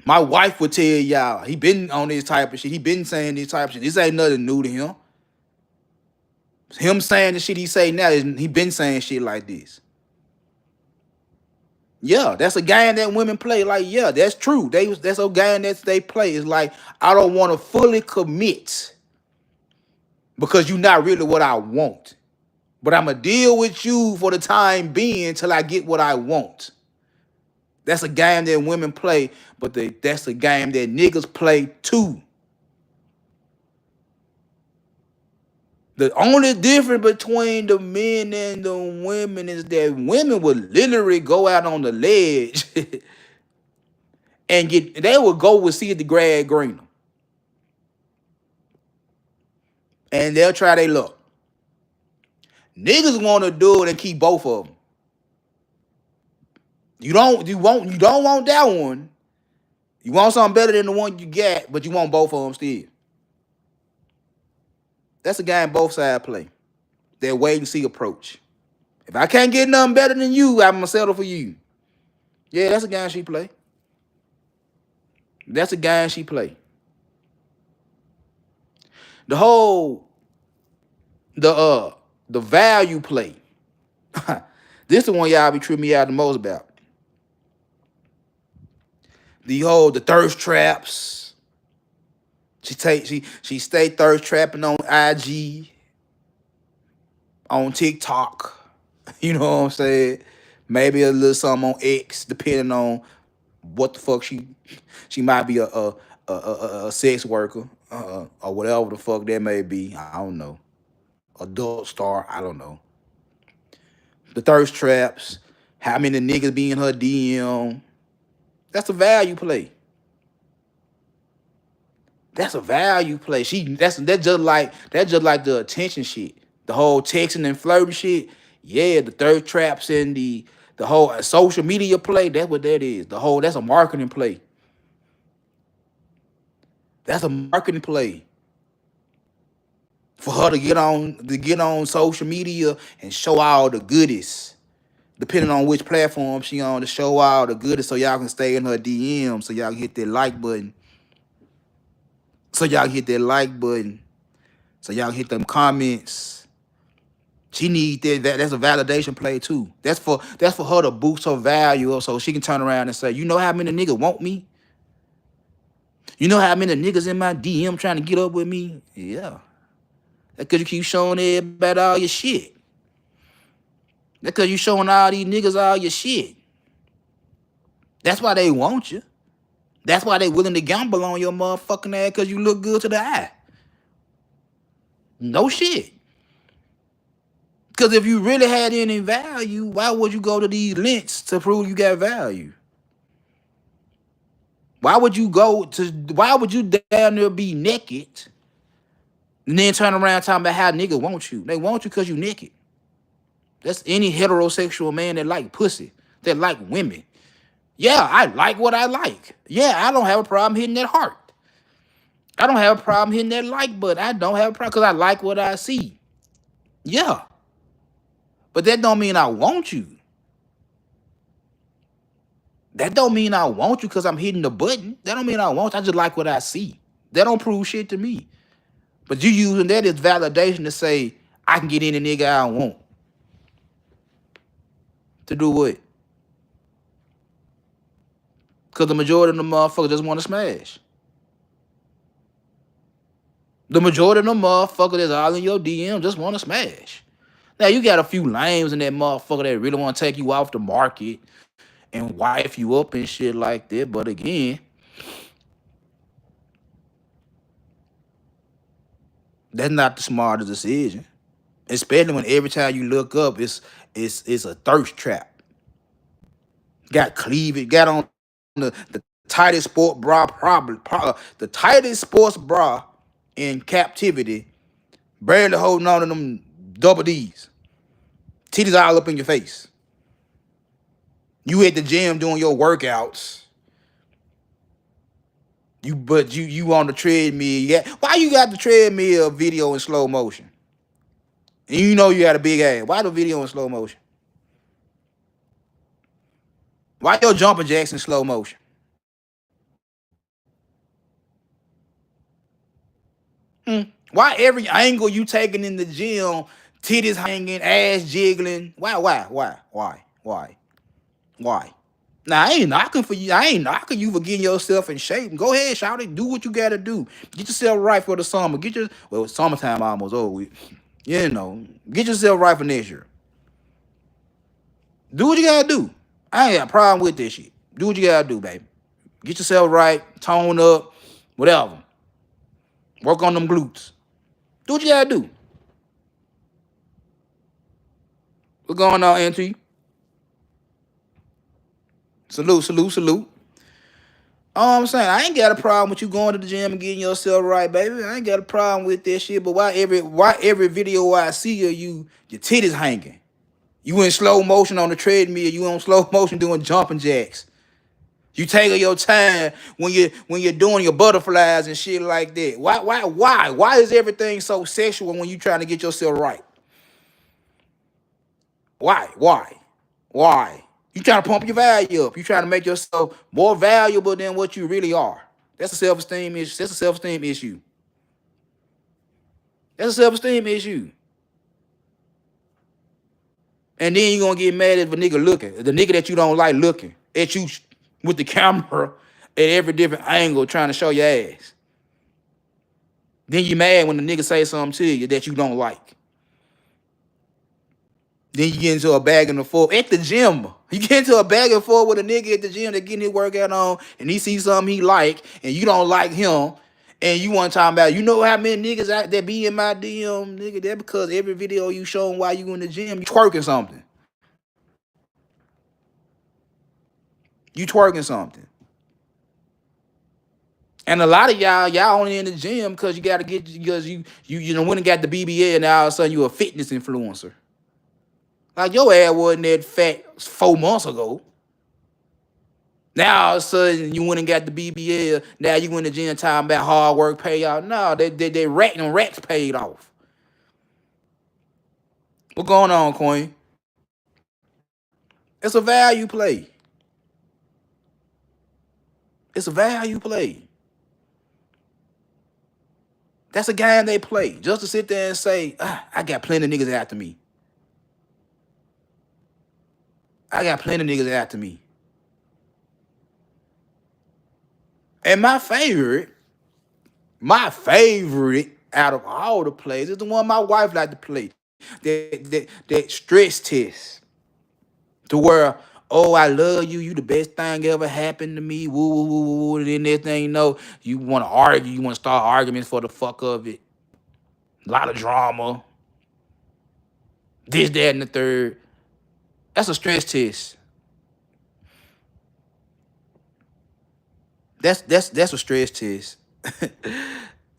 My wife would tell y'all, he been on this type of shit. He been saying this type of shit. This ain't nothing new to him. Him saying the shit he say now, he been saying shit like this. Yeah, that's a game that women play. Like, yeah, that's true. That's a game that they play. It's like, I don't want to fully commit because you're not really what I want. But I'm going to deal with you for the time being till I get what I want. That's a game that women play, but that's a game that niggas play too. The only difference between the men and the women is that women would literally go out on the ledge and they would go and see the grass greener. And they'll try their luck. Niggas want to do it and keep both of them. You don't want that one. You want something better than the one you got, but you want both of them still. That's a game both sides play. That wait and see approach. If I can't get nothing better than you, I'm gonna settle for you. Yeah, that's a game she play. That's a game she play. The whole the value play. This is the one y'all be tripping me out the most about. The thirst traps. She stay thirst trapping on IG, on TikTok. You know what I'm saying? Maybe a little something on X, depending on what the fuck she might be a sex worker or whatever the fuck that may be. I don't know. Adult star. I don't know. The thirst traps. How many niggas be in her DM? That's a value play. That's a value play. That's just like the attention shit. The whole texting and flirting shit. Yeah, the third traps and the whole social media play. That's what that is. That's a marketing play. That's a marketing play. For her to get on social media and show all the goodies. Depending on which platform she on, to show all the goodies so y'all can stay in her DM, so y'all can hit that like button. So y'all hit that like button. So y'all hit them comments. She need that. That's a validation play too. That's for her to boost her value, so she can turn around and say, you know how many niggas want me? You know how many niggas in my DM trying to get up with me? Yeah. That's because you keep showing everybody all your shit. That's because you showing all these niggas all your shit. That's why they want you. That's why they willing to gamble on your motherfucking ass, because you look good to the eye. No shit. Because if you really had any value, why would you go to these lengths to prove you got value? Why would you go to? Why would you down there be naked and then turn around talking about how niggas want you? They want you because you naked. That's any heterosexual man that like pussy, that like women. Yeah, I like what I like. Yeah, I don't have a problem hitting that heart. I don't have a problem hitting that like button. I don't have a problem because I like what I see. Yeah, but that don't mean I want you. That don't mean I want you because I'm hitting the button. That don't mean I want you. I just like what I see. That don't prove shit to me. But you using that as validation to say I can get any nigga I want. To do what? Because the majority of the motherfuckers just want to smash. The majority of the motherfuckers that's all in your DM just want to smash. Now, you got a few lames in that motherfucker that really want to take you off the market and wife you up and shit like that. But again, that's not the smartest decision. Especially when every time you look up, it's a thirst trap. Got cleavage, got on the tightest sport bra, the tightest sports bra in captivity, barely holding on to them double D's. Titties all up in your face. You at the gym doing your workouts. You on the treadmill. Yeah. Why you got the treadmill video in slow motion? And you know you got a big ass. Why the video in slow motion? Why your jumping jacks in slow motion? Why every angle you taking in the gym, titties hanging, ass jiggling? Why? Now I ain't knocking for you. I ain't knocking you for getting yourself in shape. Go ahead, shout it. Do what you gotta do. Get yourself right for the summer. Summertime almost over with. You know, get yourself right for next year. Do what you gotta do. I ain't got a problem with this shit. Do what you gotta do, baby. Get yourself right, tone up, whatever. Work on them glutes. Do what you gotta do. What's going on, Auntie? Salute. All I'm saying, I ain't got a problem with you going to the gym and getting yourself right, baby. I ain't got a problem with that shit. But why every video I see of you, your titties hanging? You in slow motion on the treadmill. You in slow motion doing jumping jacks. You taking your time when you're doing your butterflies and shit like that. Why is everything so sexual when you trying to get yourself right? Why? You trying to pump your value up. You trying to make yourself more valuable than what you really are. That's a self-esteem issue. That's a self-esteem issue. That's a self-esteem issue. And then you're gonna get mad at the nigga looking. The nigga that you don't like looking at you with the camera at every different angle trying to show your ass. Then you mad when the nigga say something to you that you don't like. Then you get into a bag and forth at the gym. You get into a bag and forth with a nigga at the gym that getting his workout on, and he sees something he like, and you don't like him, and you want to talk about, you know how many niggas out there be in my DM, nigga? That because every video you showing while you in the gym, you twerking something. You twerking something. And a lot of y'all only in the gym because you know when and got the BBL, and now all of a sudden you a fitness influencer. Like your ass wasn't that fat 4 months ago. Now all of a sudden you went and got the BBL. Now you in the gym talking about hard work pay off. No, they racks paid off. What going on, Queen? It's a value play. It's a value play. That's a game they play. Just to sit there and say, I got plenty of niggas after me. I got plenty of niggas after me. And my favorite out of all the plays is the one my wife like to play. That stress test. To where, oh, I love you. You the best thing ever happened to me. Woo, woo, woo, woo. And then next thing you know, you want to argue. You want to start arguments for the fuck of it. A lot of drama. This, that, and the third. That's a stress test. That's a stress test.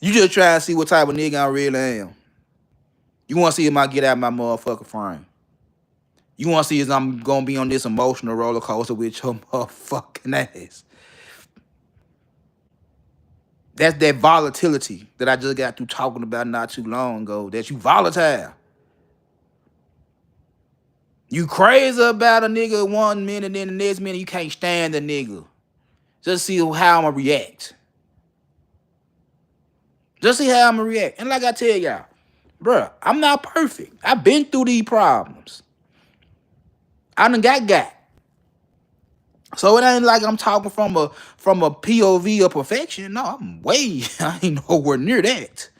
You just try and see what type of nigga I really am. You want to see if I get out of my motherfucking frame. You want to see if I'm gonna be on this emotional roller coaster with your motherfucking ass. That's that volatility that I just got through talking about not too long ago. That you volatile. You crazy about a nigga 1 minute, then the next minute you can't stand the nigga. Just see how I'ma react. Just see how I'ma react. And like I tell y'all, bruh, I'm not perfect. I've been through these problems. I done got. So it ain't like I'm talking from a POV of perfection. No, I'm way, I ain't nowhere near that.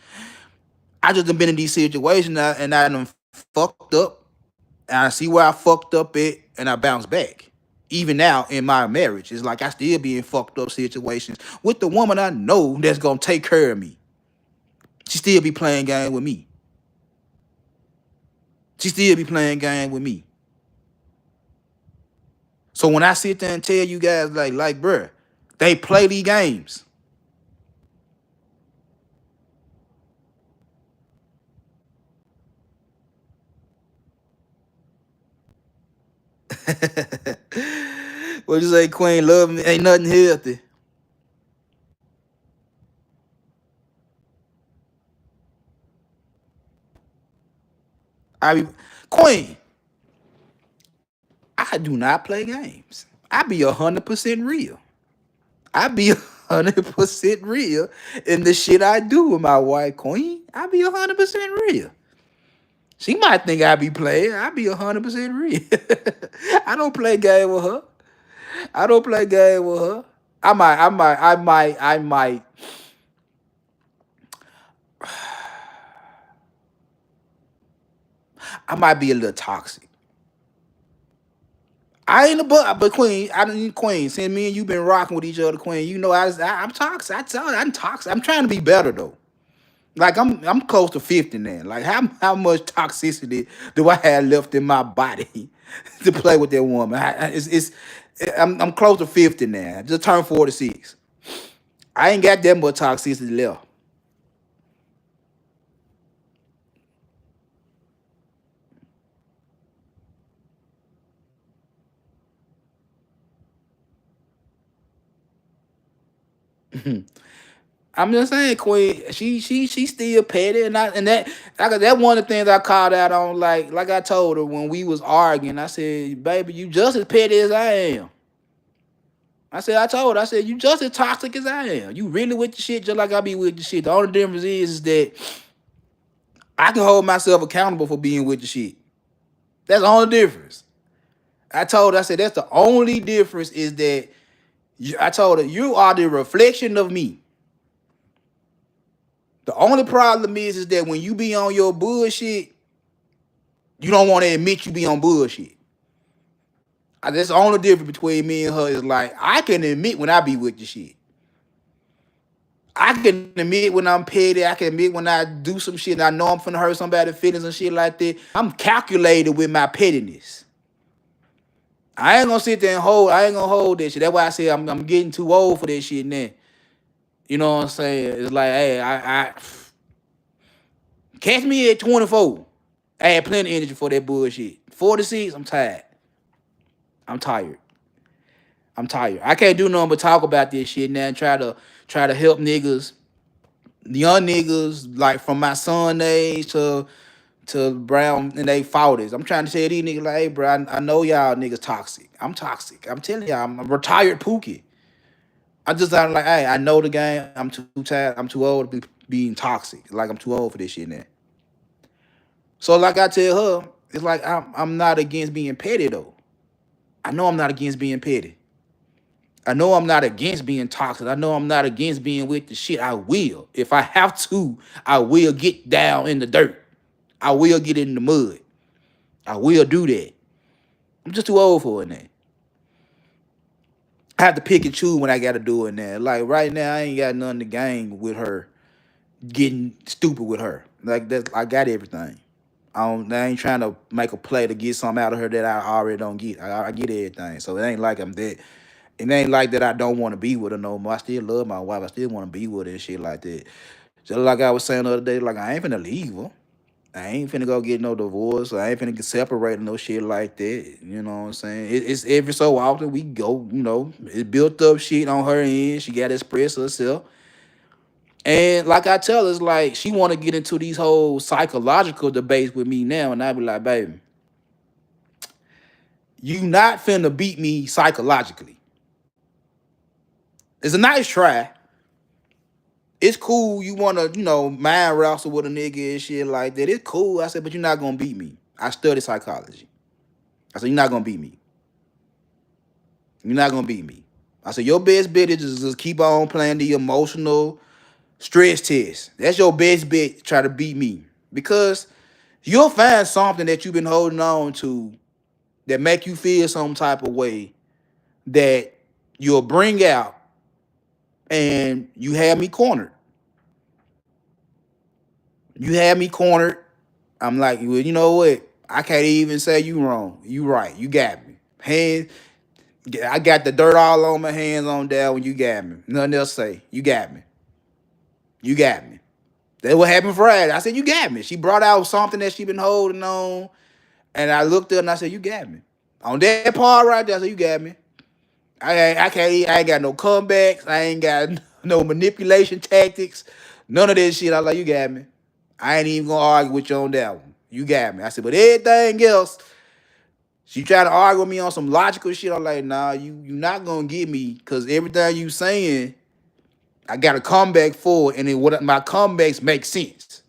I just done been in these situations and I done fucked up. And I see where I fucked up at and I bounce back. Even now in my marriage, it's like I still be in fucked up situations with the woman I know that's gonna take care of me. She still be playing game with me. She still be playing game with me. So when I sit there and tell you guys like, bruh, they play these games. What you say, Queen? Love me ain't nothing healthy. I be Queen. I do not play games. I be 100% real. I be 100% real in the shit I do with my wife, Queen. I be 100% real. She might think I be playing. I be 100% real. I don't play game with her. I don't play game with her. I might. I might be a little toxic. I ain't a but Queen. I didn't Queen. Since me and you been rocking with each other, Queen. You know I'm toxic. I tell you, I'm toxic. I'm trying to be better though. Like I'm close to 50 now. Like how much toxicity do I have left in my body to play with that woman? I'm close to 50 now. Just turned 46. I ain't got that much toxicity left. I'm just saying, Queen. She still petty, and that one of the things I called out on. Like I told her when we was arguing. I said, "Baby, you just as petty as I am." I told her, I said, "You just as toxic as I am. You really with the shit just like I be with the shit. The only difference is that I can hold myself accountable for being with the shit. That's the only difference." I told her, I said, "That's the only difference is that I told her you are the reflection of me. The only problem is that when you be on your bullshit, you don't want to admit you be on bullshit. That's the only difference between me and her is like I can admit when I be with the shit. I can admit when I'm petty. I can admit when I do some shit and I know I'm finna hurt somebody's feelings and shit like that. I'm calculated with my pettiness. I ain't gonna sit there and hold. I ain't gonna hold that shit. That's why I say I'm getting too old for that shit now. You know what I'm saying? It's like, hey, I catch me at 24. I had plenty of energy for that bullshit. 46, I'm tired. I'm tired. I'm tired. I can't do nothing but talk about this shit now and try to help niggas, young niggas, like from my son age to Brown and they 40s. I'm trying to tell these niggas like, hey, bro, I know y'all niggas toxic. I'm toxic. I'm telling y'all, I'm a retired Pookie. I'm like, hey, I know the game. I'm too tired. I'm too old to be being toxic. Like I'm too old for this shit now. So like I tell her, it's like I'm not against being petty though. I know I'm not against being petty. I know I'm not against being toxic. I know I'm not against being with the shit. I will. If I have to, I will get down in the dirt. I will get in the mud. I will do that. I'm just too old for it now. I have to pick and choose when I gotta do it now. Like right now, I ain't got nothing to gain with her getting stupid with her. Like that's I got everything. I ain't trying to make a play to get something out of her that I already don't get. I get everything. So it ain't like I'm that. It ain't like that I don't want to be with her no more. I still love my wife. I still want to be with her and shit like that. Just like I was saying the other day, like I ain't finna leave her. I ain't finna go get no divorce. I ain't finna get separated, no shit like that. You know what I'm saying? It's every so often we go, it's built up shit on her end. She got to express herself. And like I tell her, it's like she want to get into these whole psychological debates with me now. And I be like, baby, you not finna beat me psychologically. It's a nice try. It's cool. You wanna, mind wrestle with a nigga and shit like that. It's cool. I said, but you're not gonna beat me. I study psychology. I said, you're not gonna beat me. You're not gonna beat me. I said, your best bet is just keep on playing the emotional stress test. That's your best bet to try to beat me. Because you'll find something that you've been holding on to that make you feel some type of way that you'll bring out and you have me cornered. You have me cornered. I'm like, well, you know what? I can't even say you wrong. You right. You got me. Hands, I got the dirt all on my hands on that when you got me. Nothing else to say. You got me. You got me. That's what happened Friday. I said, you got me. She brought out something that she been holding on. And I looked at her and I said, you got me. On that part right there, I said, you got me. I ain't got no comebacks. I ain't got no manipulation tactics. None of this shit. I was like, you got me. I ain't even gonna argue with you on that one. You got me. I said, but everything else, she tried to argue with me on some logical shit. I'm like, nah, you not gonna get me because everything you saying, I got a comeback for it, and then what my comebacks make sense.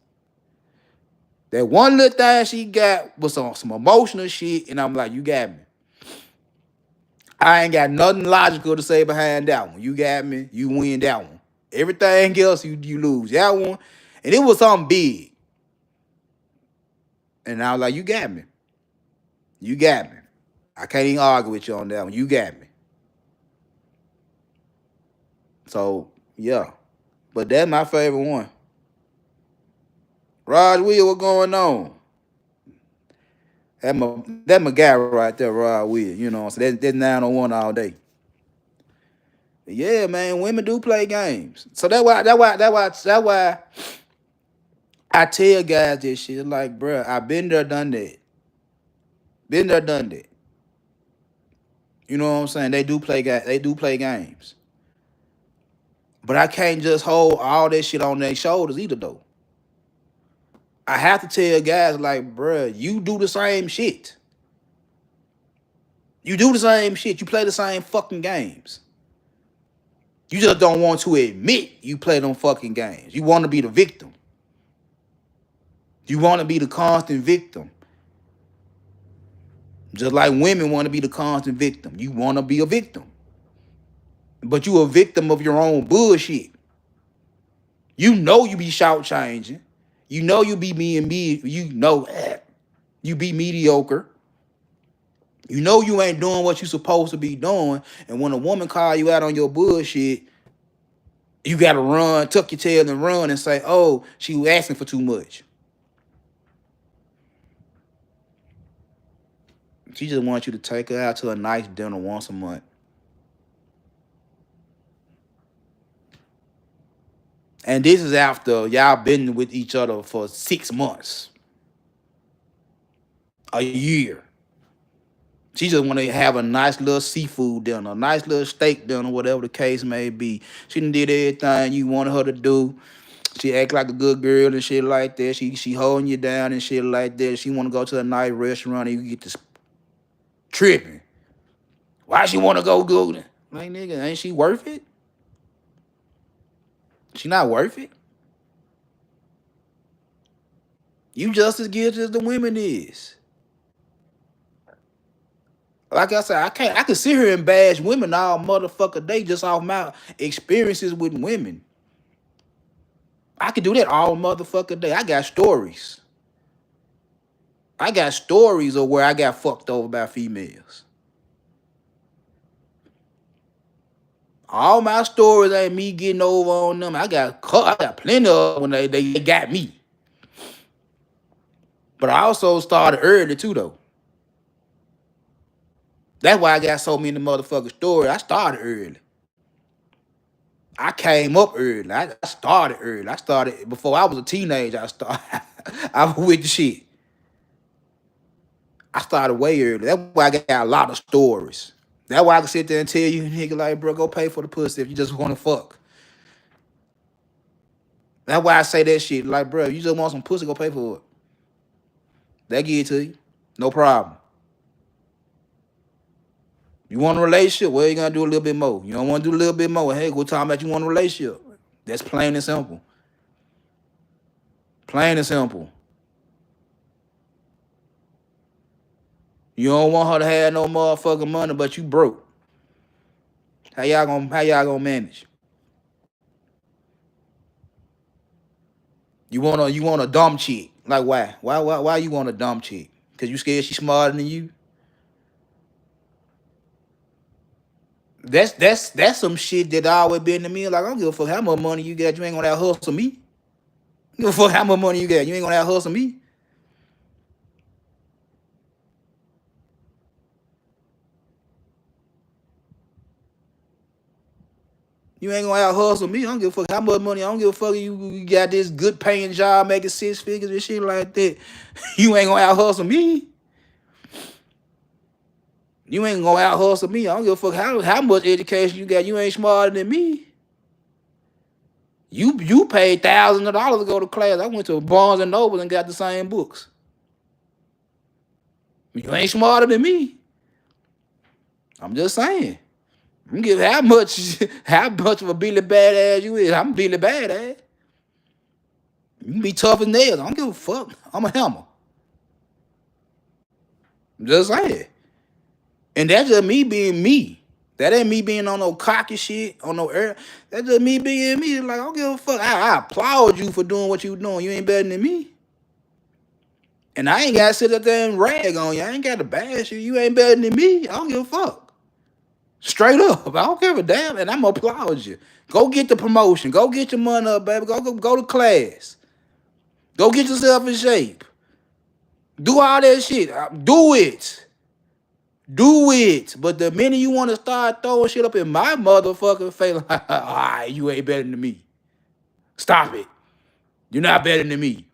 That one little thing she got was on some emotional shit, and I'm like, you got me. I ain't got nothing logical to say behind that one. You got me. You win that one. Everything else, you lose that one. And it was something big. And I was like, you got me. You got me. I can't even argue with you on that one. You got me. So, yeah. But that's my favorite one. Raj Will, what going on? That my guy right there, Rod Will. So that's 901 all day. Yeah, man, women do play games. So that's why I tell guys this shit. Like, bruh, I've been there, done that. Been there, done that. You know what I'm saying? They do play games. But I can't just hold all that shit on their shoulders either though. I have to tell guys like, bruh, you do the same shit. You do the same shit. You play the same fucking games. You just don't want to admit you play them fucking games. You want to be the victim. You want to be the constant victim. Just like women want to be the constant victim. You want to be a victim. But you a victim of your own bullshit. You know you be shout changing. You know you be being me. You know that. You be mediocre. You know you ain't doing what you supposed to be doing. And when a woman call you out on your bullshit, you gotta run, tuck your tail and run and say, oh, she was asking for too much. She just wants you to take her out to a nice dinner once a month. And this is after y'all been with each other for 6 months, a year. She just want to have a nice little seafood dinner, a nice little steak dinner, whatever the case may be. She done did everything you wanted her to do. She act like a good girl and shit like that. She holding you down and shit like that. She want to go to a nice restaurant and you get this tripping. Why she want to go good? Like, nigga, ain't she worth it? She not worth it. You just as guilty as the women is. Like I said, I can sit here and bash women all motherfucker day just off my experiences with women. I could do that all motherfucker day. I got stories. I got stories of where I got fucked over by females. All my stories ain't me getting over on them. I got plenty of when they got me. But I also started early too though. That's why I got so many motherfucking stories. I started early. I came up early. I started early. I started before I was a teenager. I started. I was with the shit. I started way early. That's why I got a lot of stories. That's why I can sit there and tell you, nigga, like, bro, go pay for the pussy if you just want to fuck. That's why I say that shit. Like, bro, if you just want some pussy, go pay for it. They give it to you. No problem. You want a relationship? Well, you gotta do a little bit more. You don't want to do a little bit more. Hey, go talk about you want a relationship. That's plain and simple. Plain and simple. You don't want her to have no motherfucking money, but you broke. How y'all gonna manage? You want a dumb chick. Like why? Why you want a dumb chick? Cause you scared she's smarter than you? That's some shit that always been to me. Like, I don't give a fuck how much money you got. You ain't gonna out hustle me. I don't give a fuck how much money you got. You ain't gonna out hustle me. You ain't gonna out hustle me. I don't give a fuck how much money. I don't give a fuck you got this good paying job making 6 figures and shit like that. You ain't gonna out hustle me. You ain't gonna out hustle me. I don't give a fuck how much education you got. You ain't smarter than me. You paid thousands of dollars to go to class. I went to Barnes and Noble and got the same books. You ain't smarter than me. I'm just saying. I'm give how much how much of a Billy Badass you is. I'm Billy Badass. You can be tough as nails. I don't give a fuck. I'm a hammer. I'm just saying. And that's just me being me. That ain't me being on no cocky shit, on no air. That's just me being me. Like, I don't give a fuck. I applaud you for doing what you doing. You ain't better than me. And I ain't got to sit up there and rag on you. I ain't got to bash you. You ain't better than me. I don't give a fuck. Straight up. I don't give a damn. And I'm going to applaud you. Go get the promotion. Go get your money up, baby. Go to class. Go get yourself in shape. Do all that shit. Do it. Do it. But the minute you want to start throwing shit up in my motherfucking face, like, all right, you ain't better than me. Stop it. You're not better than me.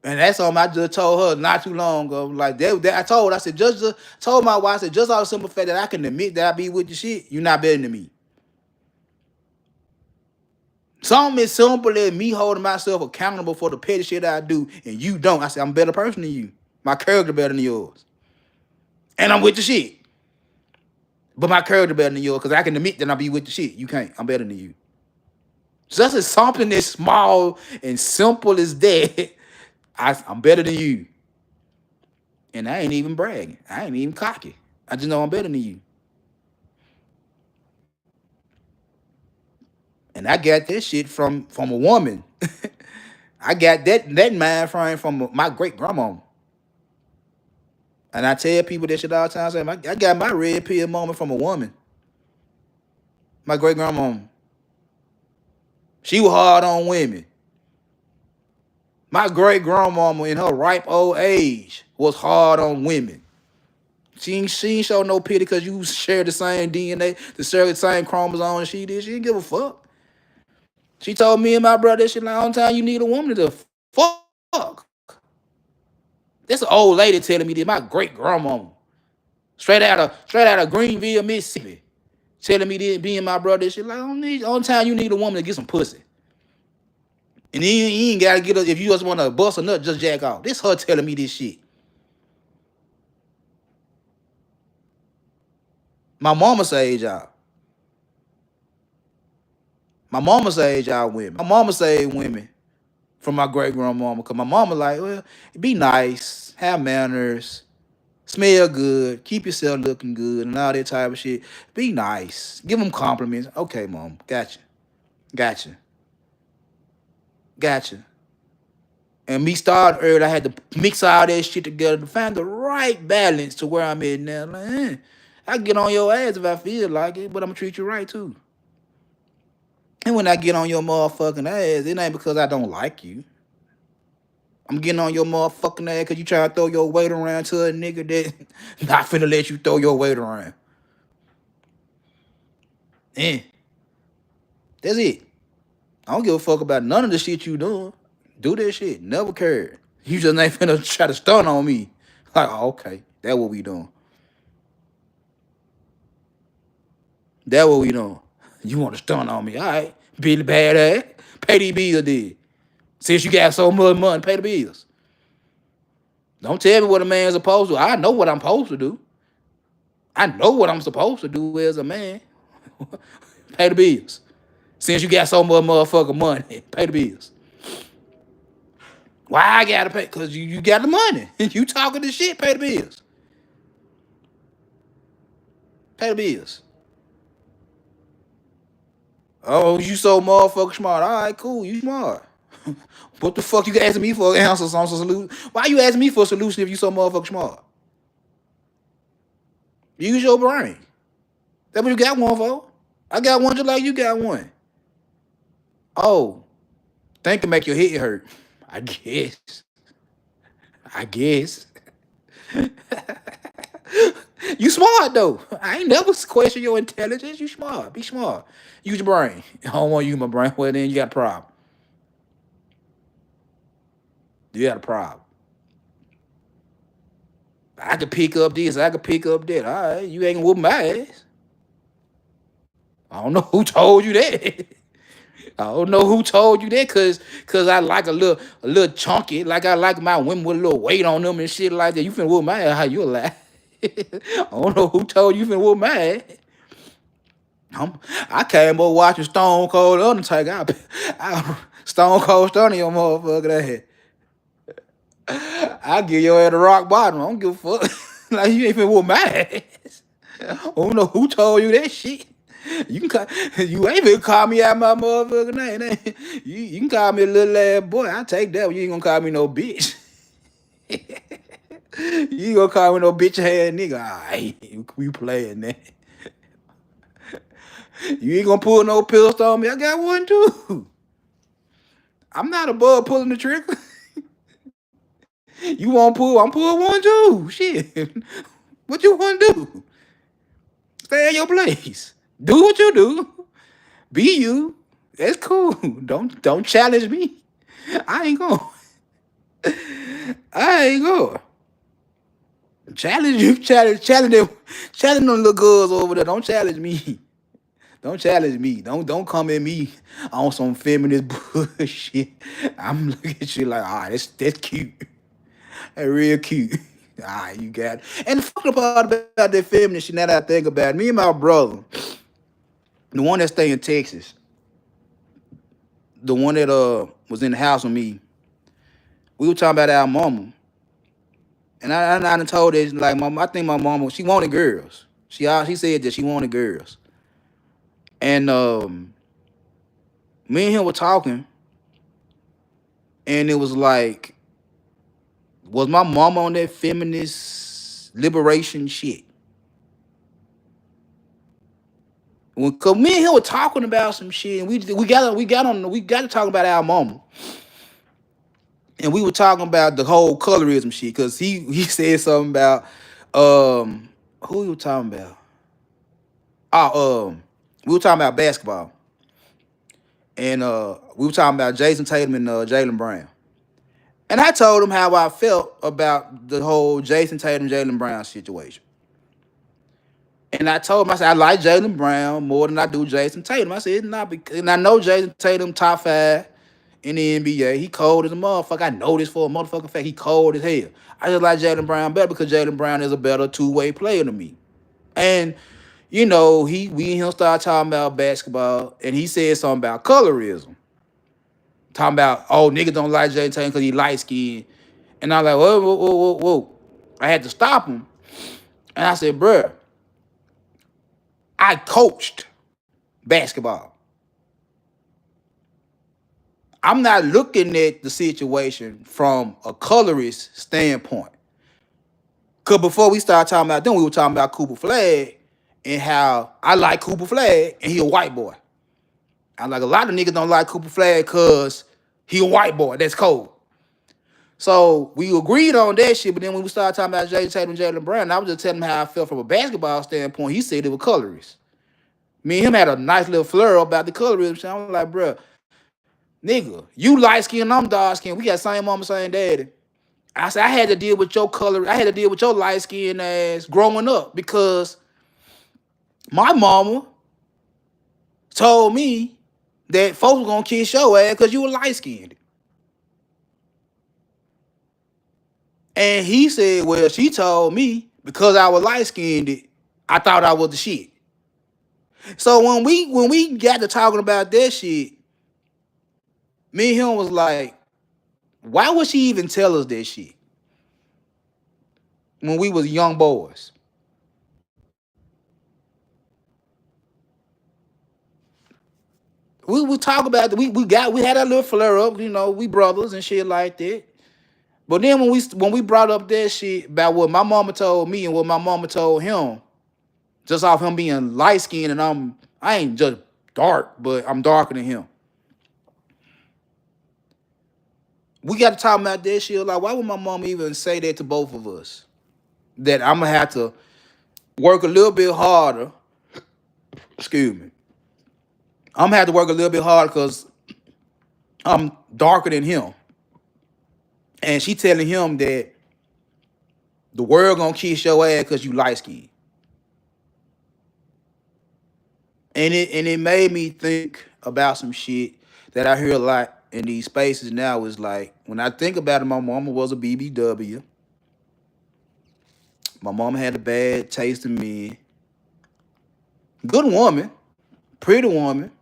And that's something I just told her not too long ago. Like I said, just told my wife, I said, just out of simple fact that I can admit that I be with the shit, you're not better than me. Something as simple as me holding myself accountable for the petty shit I do, and you don't. I said, I'm a better person than you. My character better than yours. And I'm with the shit. But my character better than yours, because I can admit that I be with the shit. You can't. I'm better than you. Just as something as small and simple as that, I'm better than you. And I ain't even bragging. I ain't even cocky. I just know I'm better than you. And I got this shit from a woman. I got that mind frame from my great grandma. And I tell people that shit all the time. I got my red pill moment from a woman. My great grandma. She was hard on women. My great grandmama in her ripe old age was hard on women. She ain't show no pity because you share the same DNA, the same chromosome she did. She didn't give a fuck. She told me and my brother that shit like, all the time you need a woman to fuck. That's an old lady telling me that, my great grandmama. Straight out of Greenville, Mississippi. Telling me that, being my brother that shit like, all the time you need a woman to get some pussy. And then you ain't gotta get her if you just wanna bust a nut, just jack off. This her telling me this shit. My mama say y'all. My mama say y'all women. My mama say women from my great grandmama. Cause my mama like, well, be nice, have manners, smell good, keep yourself looking good, and all that type of shit. Be nice. Give them compliments. Okay, mom. Gotcha. Gotcha. Gotcha. And me starting early, I had to mix all that shit together to find the right balance to where I'm at now. Like, I can get on your ass if I feel like it, but I'm gonna treat you right too. And when I get on your motherfucking ass, it ain't because I don't like you. I'm getting on your motherfucking ass because you trying to throw your weight around to a nigga that not finna let you throw your weight around. Eh, that's it. I don't give a fuck about none of the shit you doing. Do that shit. Never cared. You just ain't finna try to stun on me. Like, oh, okay, that what we doing. That what we doing. You want to stun on me. All right. Be the badass. Pay these bills, then. Since you got so much money, pay the bills. Don't tell me what a man's supposed to do. I know what I'm supposed to do. I know what I'm supposed to do as a man. Pay the bills. Since you got so much motherfucking money, pay the bills. Why I gotta pay? Because you got the money. You talking this shit, pay the bills. Pay the bills. Oh, you so motherfucking smart. All right, cool. You smart. What the fuck you asking me for an answer, some solution? Why you asking me for a solution if you so motherfucking smart? Use your brain. That's what you got one for. I got one just like you got one. Oh, think can make your head hurt. I guess. I guess. You smart though. I ain't never question your intelligence. You smart. Be smart. Use your brain. I don't want to use my brain. Well, then you got a problem. You got a problem. I could pick up this. I could pick up that. All right, you ain't gonna whoop my ass. I don't know who told you that. I don't know who told you that, cause I like a little chunky, like I like my women with a little weight on them and shit like that. You finna whoop my ass? How you lie? I don't know who told you finna whoop my ass. I came over watching Stone Cold Undertaker. Stone Cold Stunner your motherfucker ass. I give your ass a rock bottom. I don't give a fuck. Like you ain't finna whoop my ass. I don't know who told you that shit. You can you ain't finna call me out my motherfucking name. You can call me a little ass boy. I take that. You ain't gonna call me no bitch. You ain't gonna call me no bitch ass nigga. Alright, we playing that. You ain't gonna pull no pistol on me. I got one too. I'm not above pulling the trigger. You want to pull? I'm pulling one too. Shit. What you want to do? Stay in your place. Do what you do. Be you. That's cool. Don't challenge me. I ain't going. I ain't going. Challenge you. Challenge them. Challenge them little girls over there. Don't challenge me. Don't challenge me. Don't come at me on some feminist bullshit. I'm looking at you like, all right, that's cute. That's real cute. All right, you got it. And the fucking part about that feminist shit, now that I think about it, me and my brother, the one that stay in Texas, the one that was in the house with me, we were talking about our mama. And I done told her, like, I think my mama, she wanted girls. She said that she wanted girls. And me and him were talking, and it was like, was my mama on that feminist liberation shit? Cause me and him were talking about some shit, and we got to talk about our mama, and we were talking about the whole colorism shit. Cause he said something about who we were talking about? We were talking about basketball, and we were talking about Jason Tatum and Jaylen Brown. And I told him how I felt about the whole Jason Tatum, Jaylen Brown situation. And I told him, I said, I like Jaylen Brown more than I do Jason Tatum. I said, it's not because, and I know Jason Tatum top 5 in the NBA. He cold as a motherfucker. I know this for a motherfucking fact. He cold as hell. I just like Jaylen Brown better because Jaylen Brown is a better two-way player than me. And, we and him started talking about basketball, and he said something about colorism. Talking about, oh, niggas don't like Jason Tatum because he light skinned. And I was like, whoa. I had to stop him. And I said, bruh, I coached basketball. I'm not looking at the situation from a colorist standpoint. Because before we started talking about them, we were talking about Cooper Flagg and how I like Cooper Flagg and he a white boy. I like a lot of niggas don't like Cooper Flagg because he a white boy. That's cold. So we agreed on that shit, but then when we started talking about Jay Tatum, Jalen Brown, I was just telling him how I felt from a basketball standpoint. He said it was colorist. Me and him had a nice little flare about the colorism shit. I was like, bro, nigga, you light skin, I'm dark skin. We got same mama, same daddy. I said I had to deal with your color. I had to deal with your light skin ass growing up because my mama told me that folks were gonna kiss your ass because you were light skinned. And he said, well, she told me because I was light skinned, I thought I was the shit. So when we got to talking about that shit, me and him was like, why would she even tell us that shit when we was young boys? We would talk about we had a little flare up, we brothers and shit like that. But then when we brought up that shit about what my mama told me and what my mama told him, just off him being light skinned and I ain't just dark, but I'm darker than him. We got to talk about that shit. Like, why would my mama even say that to both of us? That I'm gonna have to work a little bit harder. Excuse me. I'm gonna have to work a little bit harder because I'm darker than him. And she telling him that the world gonna kiss your ass because you light skinned. And it made me think about some shit that I hear a lot in these spaces now. Is like, when I think about it, my mama was a BBW. My mama had a bad taste in me. Good woman, pretty woman.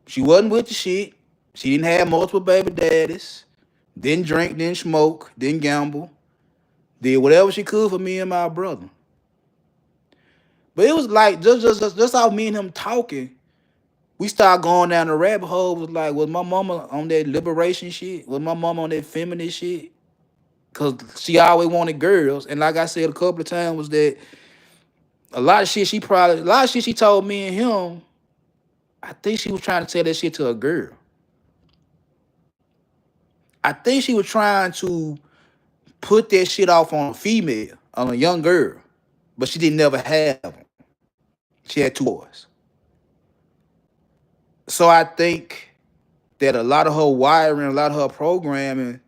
She wasn't with the shit. She didn't have multiple baby daddies. Didn't drink, didn't smoke, didn't gamble. Did whatever she could for me and my brother. But it was like just off me and him talking, we started going down the rabbit hole. Was like, was my mama on that liberation shit? Was my mama on that feminist shit? Cause she always wanted girls. And like I said a couple of times, was that a lot of shit she told me and him, I think she was trying to tell that shit to a girl. I think she was trying to put that shit off on a female, on a young girl. But she didn't never have them. She had two boys. So I think that a lot of her wiring, a lot of her programming,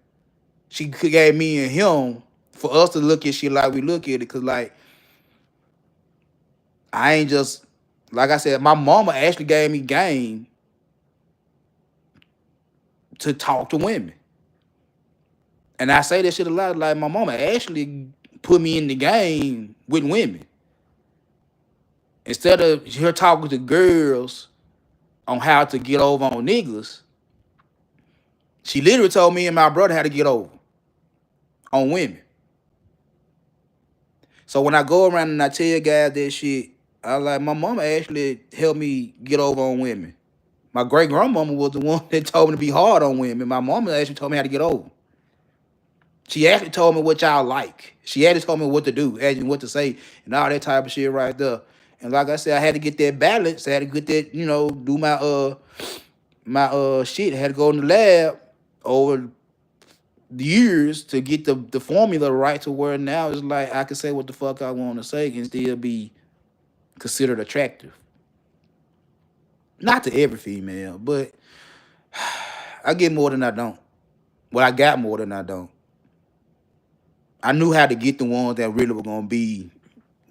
she gave me and him for us to look at shit like we look at it. Cause like, I ain't just, like I said, my mama actually gave me game to talk to women. And I say that shit a lot. Like, my mama actually put me in the game with women. Instead of her talking to girls on how to get over on niggas, she literally told me and my brother how to get over on women. So when I go around and I tell guys that shit, I like, my mama actually helped me get over on women. My great grandmama was the one that told me to be hard on women. My mama actually told me how to get over. She actually told me what y'all like. She actually told me what to do, actually what to say, and all that type of shit right there. And like I said, I had to get that balance. I had to get that, do my shit. I had to go in the lab over the years to get the formula right to where now it's like I can say what the fuck I want to say and still be considered attractive. Not to every female, but I get more than I don't. Well, I got more than I don't. I knew how to get the ones that really were gonna be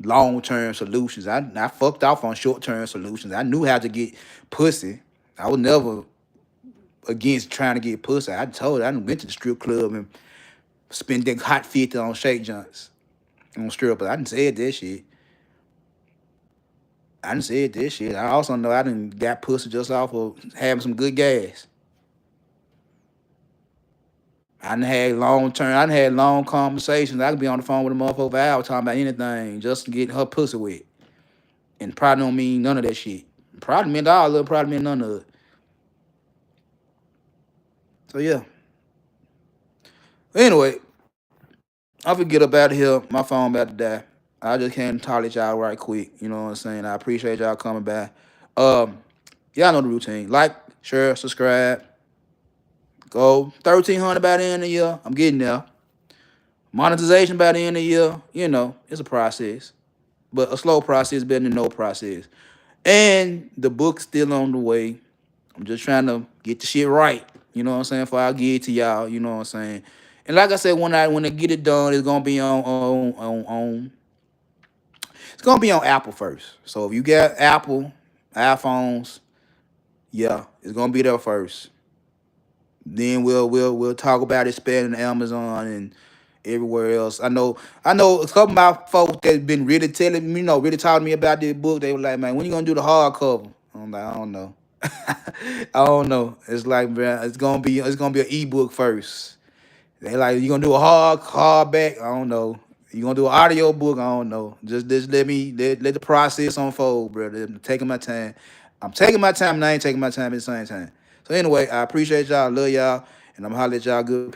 long-term solutions. I fucked off on short-term solutions. I knew how to get pussy. I was never against trying to get pussy. I told her I went to the strip club and spent that hot 50 on shake joints on strippers. I didn't say that shit. I didn't say this shit. I also know I didn't got pussy just off of having some good gas. I done had long conversations. I could be on the phone with a motherfucker for hours talking about anything just to get her pussy wet. And probably don't mean none of that shit. Probably meant all of it, probably meant none of it. So yeah. Anyway, I forget up out of here. My phone about to die. I just can't tolerate y'all right quick. You know what I'm saying? I appreciate y'all coming by. Y'all know the routine. Like, share, subscribe, Go 1,300 by the end of the year. I'm getting there. Monetization by the end of the year. It's a process, but a slow process better than no process. And the book's still on the way. I'm just trying to get the shit right. You know what I'm saying? Before I get it to y'all. You know what I'm saying? And like I said, when I get it done, it's gonna be on it's gonna be on Apple first. So if you got Apple iPhones, yeah, it's gonna be there first. Then we'll talk about expanding Amazon and everywhere else. I know a couple of my folks that been really telling me, really talking to me about this book. They were like, man, when you gonna do the hardcover? I'm like, I don't know. I don't know. It's like, man, it's gonna be an ebook first. They like, you gonna do a hardback? I don't know. You gonna do an audio book? I don't know. Just let the process unfold, brother. I'm taking my time. I'm taking my time, and I ain't taking my time at the same time. So anyway, I appreciate y'all, love y'all, and I'm holler at y'all good people.